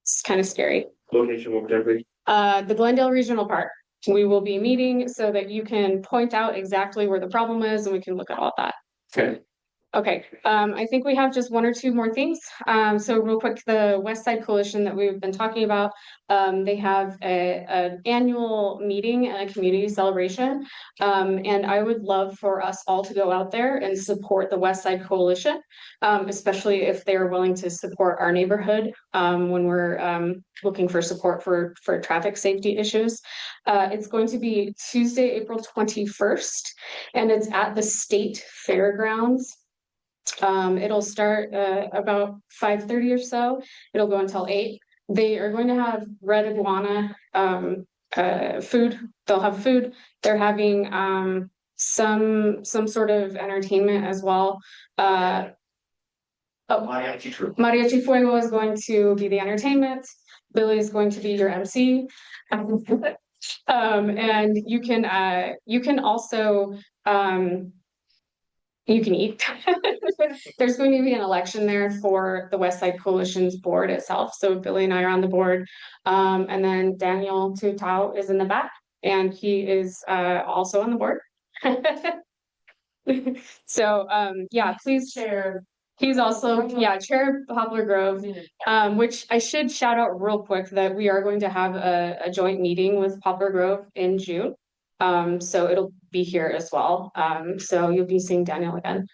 it's kind of scary. Location will be The Glendale Regional Park. We will be meeting so that you can point out exactly where the problem is and we can look at all that. Okay. Okay, I think we have just 1 or 2 more things. So real quick, the West Side Coalition that we've been talking about, they have an annual meeting and a community celebration. And I would love for us all to go out there and support the West Side Coalition, especially if they're willing to support our neighborhood when we're looking for support for traffic safety issues. It's going to be Tuesday, April 21st, and it's at the State Fairgrounds. It'll start about 5:30 or so. It'll go until 8. They are going to have Red Iguana food. They'll have food. They're having some sort of entertainment as well. Mariachi Fuego is going to be the entertainment. Billy is going to be your MC. And you can also you can eat. There's going to be an election there for the West Side Coalition's board itself. So Billy and I are on the board. And then Daniel Tutau is in the back and he is also on the board. So yeah, please share. He's also, Chair Poplar Grove, which I should shout out real quick that we are going to have a joint meeting with Poplar Grove in June. So it'll be here as well. So you'll be seeing Daniel again.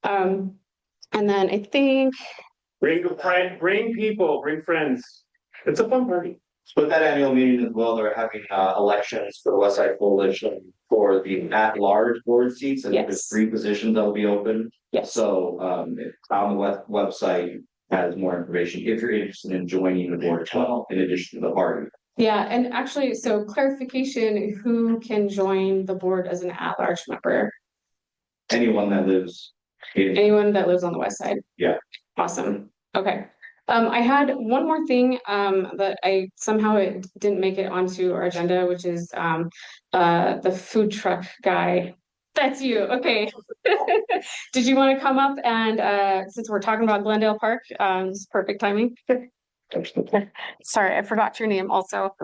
And then I think bring people, bring friends. It's a fun party. So at that annual meeting as well, they're having elections for the West Side Coalition for the at-large board seats, and there's 3 positions that will be open. Yes. So if on the website has more information if you're interested in joining the board as well, in addition to the party. Yeah, and actually, so clarification, who can join the board as an at-large member? anyone that lives in, Anyone that lives on the west side? Yeah. Awesome. Okay. I had one more thing that I somehow it didn't make it onto our agenda, which is the food truck guy. That's you. Okay. Did you want to come up and since we're talking about Glendale Park, it's perfect timing. Sorry, I forgot your name also.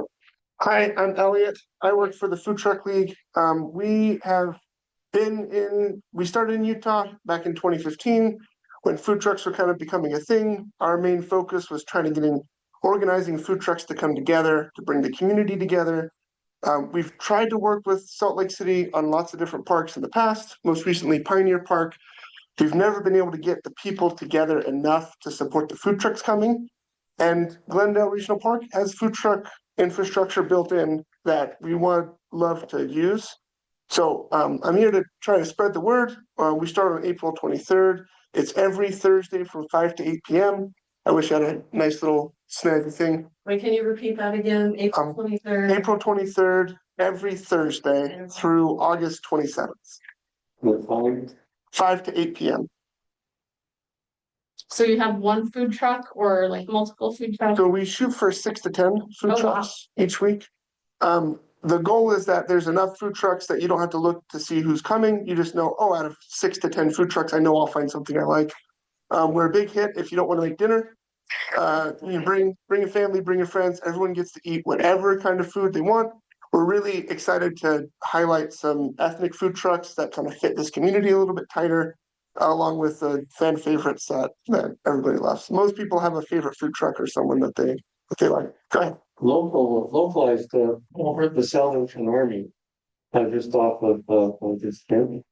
Hi, I'm Elliot. I work for the Food Truck League. We started in Utah back in 2015 when food trucks were kind of becoming a thing. Our main focus was trying to organizing food trucks to come together, to bring the community together. We've tried to work with Salt Lake City on lots of different parks in the past, most recently Pioneer Park. We've never been able to get the people together enough to support the food trucks coming. And Glendale Regional Park has food truck infrastructure built in that we would love to use. So I'm here to try to spread the word. We start on April 23rd. It's every Thursday from 5 to 8 p.m. I wish I had a nice little snazzy thing. Wait, can you repeat that again? April 23rd? April 23rd, every Thursday through August 27th. What time? 5 to 8 p.m. So you have one food truck or like multiple food trucks? So we shoot for 6 to 10 food Oh, trucks each week. The goal is that there's enough food trucks that you don't have to look to see who's coming. You just know, oh, out of 6 to 10 food trucks, I know I'll find something I like. We're a big hit if you don't want to make dinner. You bring your family, bring your friends. Everyone gets to eat whatever kind of food they want. We're really excited to highlight some ethnic food trucks that kind of fit this community a little bit tighter, along with the fan favorites that everybody loves. Most people have a favorite food truck or someone that they like. Go ahead. Localized over at the Salvation Army, just off of this county.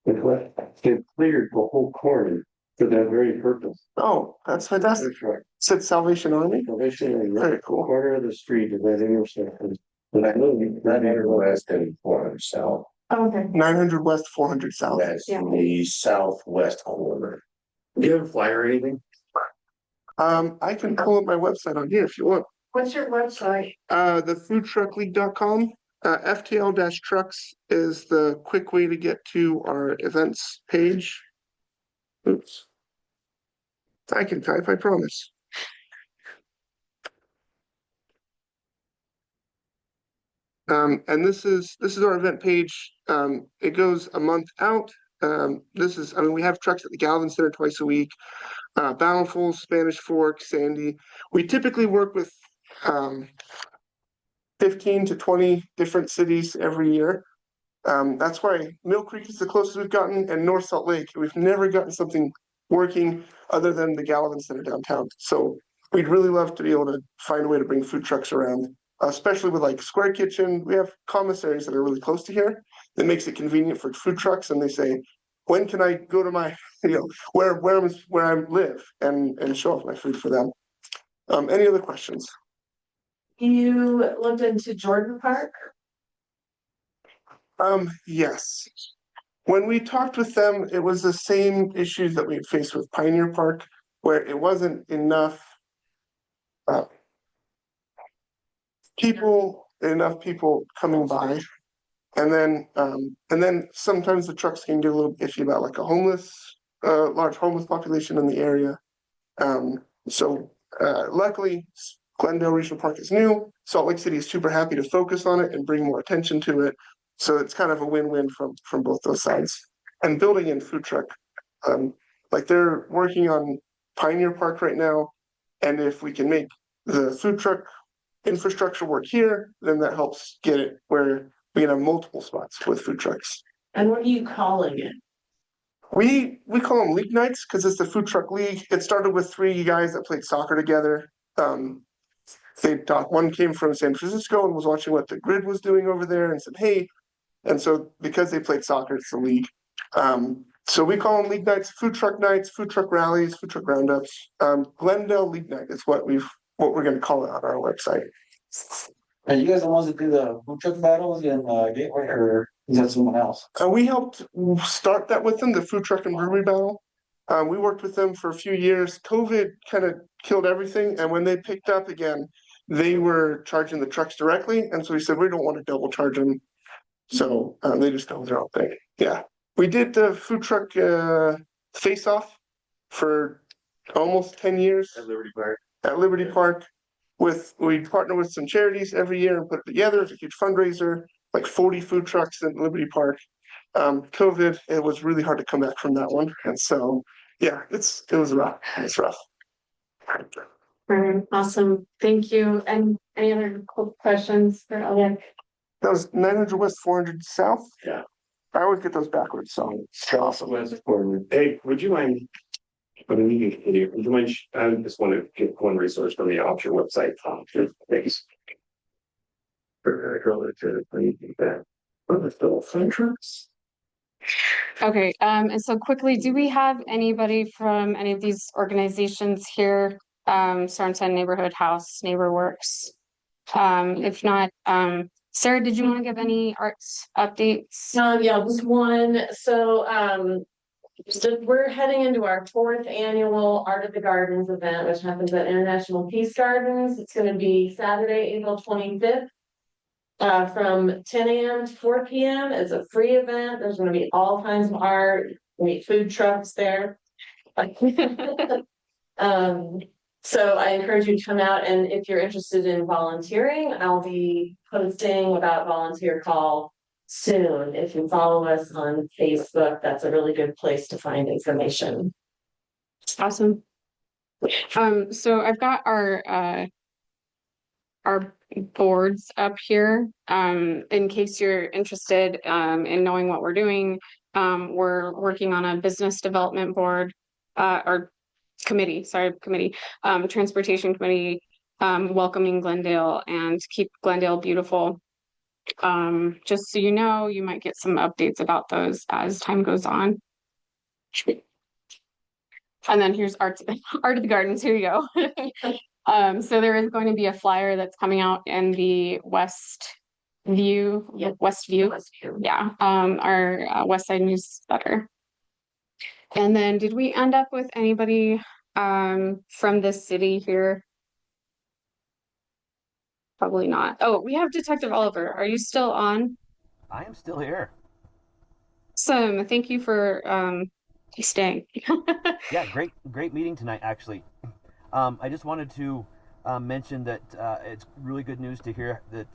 They cleared the whole corner for that very purpose. Oh, that's fantastic. That's right. Said Salvation Army. Salvation Army, Very cool. corner of the street of that intersection. But I know you, that Nine west. west and 400 south. Okay. 900 West, 400 South. That's Yeah. the southwest corner. Do you have a flyer or anything? I can pull up my website on here if you want. What's your website? Thefoodtruckleague.com. FTL-trucks is the quick way to get to our events page. Oops. I can type, I promise. And this is our event page. It goes a month out. We have trucks at the Galvin Center twice a week. Bountiful, Spanish Fork, Sandy. We typically work with 15 to 20 different cities every year. That's why Mill Creek is the closest we've gotten, and North Salt Lake. We've never gotten something working other than the Galvin Center downtown. So we'd really love to be able to find a way to bring food trucks around, especially with like Square Kitchen. We have commissaries that are really close to here that makes it convenient for food trucks, and they say, when can I go to my, where I live and show off my food for them? Any other questions? You looked into Jordan Park? Yes. When we talked with them, it was the same issues that we had faced with Pioneer Park, where it wasn't enough people coming by. And then sometimes the trucks can get a little iffy about like a large homeless population in the area. Luckily, Glendale Regional Park is new. Salt Lake City is super happy to focus on it and bring more attention to it. So it's kind of a win-win from both those sides. And building in food truck, like they're working on Pioneer Park right now. And if we can make the food truck infrastructure work here, then that helps get it where we can have multiple spots with food trucks. And what are you calling it? We call them league nights because it's the food truck league. It started with 3 guys that played soccer together. One came from San Francisco and was watching what the grid was doing over there and said, hey, and so because they played soccer, it's the league. So we call them league nights, food truck rallies, food truck roundups. Glendale League Night is what we're going to call it on our website. Are you guys the ones that do the food truck battles in Gateway, or is that someone else? We helped start that with them, the food truck and brewery battle. We worked with them for a few years. COVID kind of killed everything, and when they picked up again, they were charging the trucks directly, and so we said we don't want to double charge them. So they just do their own thing. Yeah. We did the food truck face off for almost 10 years At Liberty Park. at Liberty Park. We partner with some charities every year and put it together. It's a huge fundraiser, like 40 food trucks at Liberty Park. COVID, it was really hard to come back from that one. And so, yeah, it was rough. It's rough. Awesome, thank you. And any other questions for Alec? That was 900 West, 400 South. Yeah. I always get those backwards, so. Southwest corner. Hey, would you mind? Would you mind? I just want to get one resource from the option website. Thanks. Okay, and so quickly, do we have anybody from any of these organizations here? Sorensen Neighborhood House, NeighborWorks. If not, Sarah, did you want to give any arts updates? Yeah, just one. So we're heading into our 4th annual Art of the Gardens event, which happens at International Peace Gardens. It's going to be Saturday, April 25th. From 10 a.m. to 4 p.m. It's a free event. There's going to be all kinds of art, food trucks there. So I encourage you to come out, and if you're interested in volunteering, I'll be posting about volunteer call soon. If you follow us on Facebook, that's a really good place to find information. Awesome. So I've got our boards up here. In case you're interested in knowing what we're doing. We're working on a business development board or committee, transportation committee, welcoming Glendale and keep Glendale beautiful. Just so you know, you might get some updates about those as time goes on. And then here's Art of the Gardens. Here you go. So there is going to be a flyer that's coming out in the Westview. Yeah. Our West Side newsletter. And then did we end up with anybody from the city here? Probably not. Oh, we have Detective Oliver. Are you still on? I am still here. Awesome. Thank you for staying. Yeah, great meeting tonight, actually. I just wanted to mention that it's really good news to hear that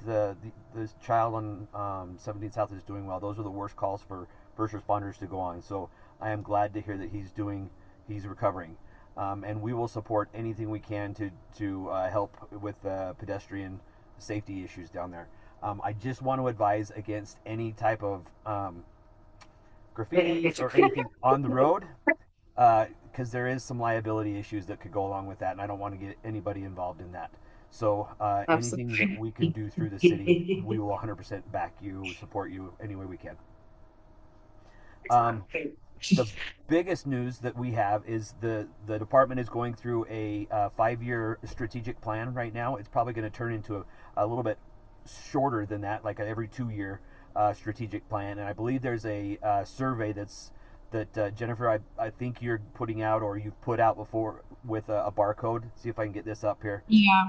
this child on 17th South is doing well. Those are the worst calls for first responders to go on. So I am glad to hear that he's recovering. And we will support anything we can to help with pedestrian safety issues down there. I just want to advise against any type of graffiti or anything on the road, because there is some liability issues that could go along with that, and I don't want to get anybody involved in that. So anything that we can do through the city, we will 100% back you, support you any way we can. The biggest news that we have is the department is going through a 5-year strategic plan right now. It's probably going to turn into a little bit shorter than that, like every 2-year strategic plan. And I believe there's a survey that Jennifer, I think you're putting out, or you've put out before, with a barcode. See if I can get this up here. Yeah.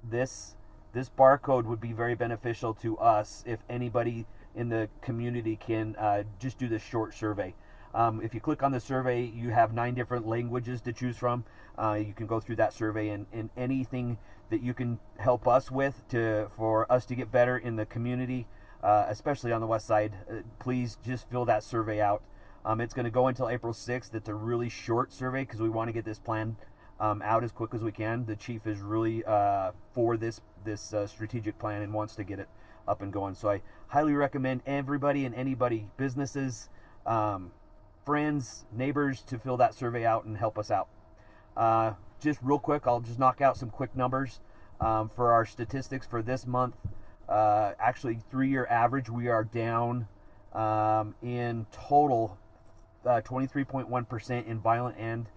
This barcode would be very beneficial to us if anybody in the community can just do this short survey. If you click on the survey, you have 9 different languages to choose from. You can go through that survey, and anything that you can help us with for us to get better in the community, especially on the west side, please just fill that survey out. It's going to go until April 6th. It's a really short survey because we want to get this plan out as quick as we can. The chief is really for this strategic plan and wants to get it up and going. So I highly recommend everybody and anybody, businesses, friends, neighbors, to fill that survey out and help us out. Just real quick, I'll just knock out some quick numbers for our statistics for this month. Actually, 3-year average, we are down in total 23.1% in violent and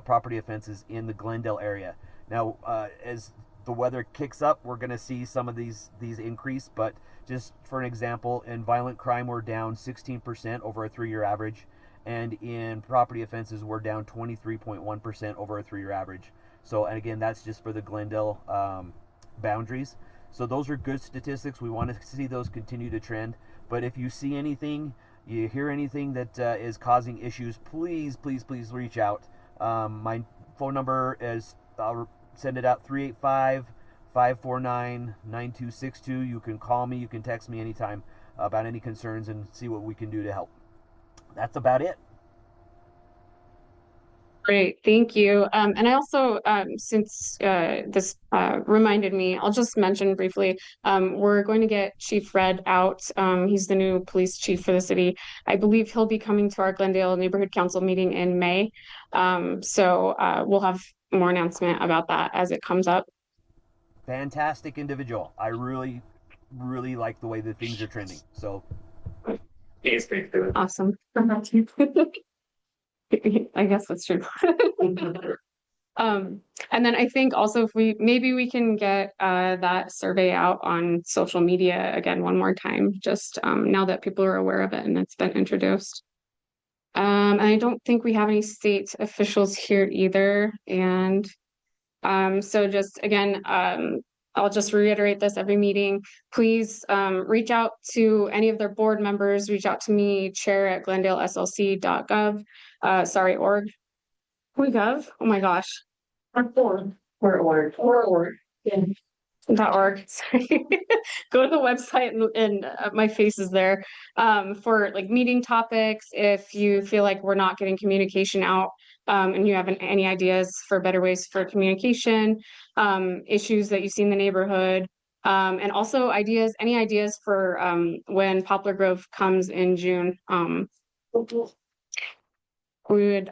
property offenses in the Glendale area. Now, as the weather kicks up, we're going to see some of these increase, but just for an example, in violent crime, we're down 16% over a 3-year average. And in property offenses, we're down 23.1% over a 3-year average. So, and again, that's just for the Glendale boundaries. So those are good statistics. We want to see those continue to trend. But if you see anything You hear anything that is causing issues, please, please, please reach out. My phone number is, I'll send it out, 385-549-9262. You can call me, you can text me anytime about any concerns and see what we can do to help. That's about it. Great, thank you. And I also, since this reminded me, I'll just mention briefly, we're going to get Chief Red out. He's the new police chief for the city. I believe he'll be coming to our Glendale Neighborhood Council meeting in May. So we'll have more announcement about that as it comes up. Fantastic individual. I really, really like the way that things are trending. So Awesome. I guess that's true. And then I think also if we can get that survey out on social media again one more time, just now that people are aware of it and it's been introduced. And I don't think we have any state officials here either. And so just again, I'll just reiterate this every meeting. Please reach out to any of their board members, reach out to me, chair@glendaleslc.gov. Org. Gov? Oh my gosh. Or org. Yeah. .org. Sorry. Go to the website and my face is there for like meeting topics. If you feel like we're not getting communication out and you have any ideas for better ways for communication, issues that you see in the neighborhood, and also any ideas for when Poplar Grove comes in June. We would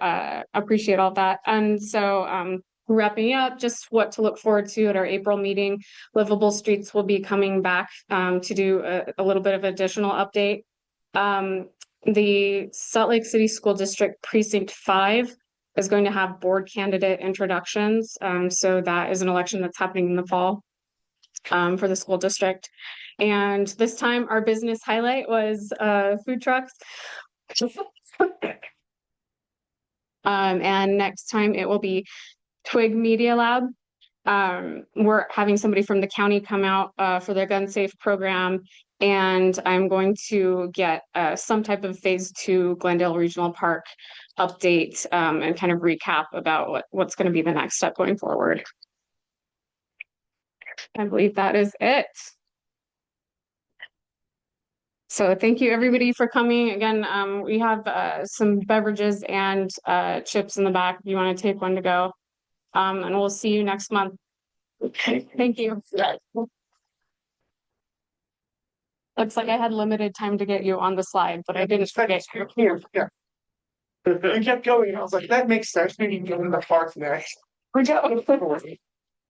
appreciate all that. And so wrapping up, just what to look forward to at our April meeting. Livable Streets will be coming back to do a little bit of additional update. The Salt Lake City School District Precinct 5 is going to have board candidate introductions. So that is an election that's happening in the fall for the school district. And this time our business highlight was food trucks. And next time it will be Twig Media Lab. We're having somebody from the county come out for their gun safe program, and I'm going to get some type of phase 2 Glendale Regional Park update and kind of recap about what's going to be the next step going forward. I believe that is it. So thank you everybody for coming. Again, we have some beverages and chips in the back if you want to take one to go. And we'll see you next month. Okay, thank you. Looks like I had limited time to get you on the slide, but I didn't forget you. Here, yeah. I kept going. I was like, that makes sense. We can go in the park next. We go.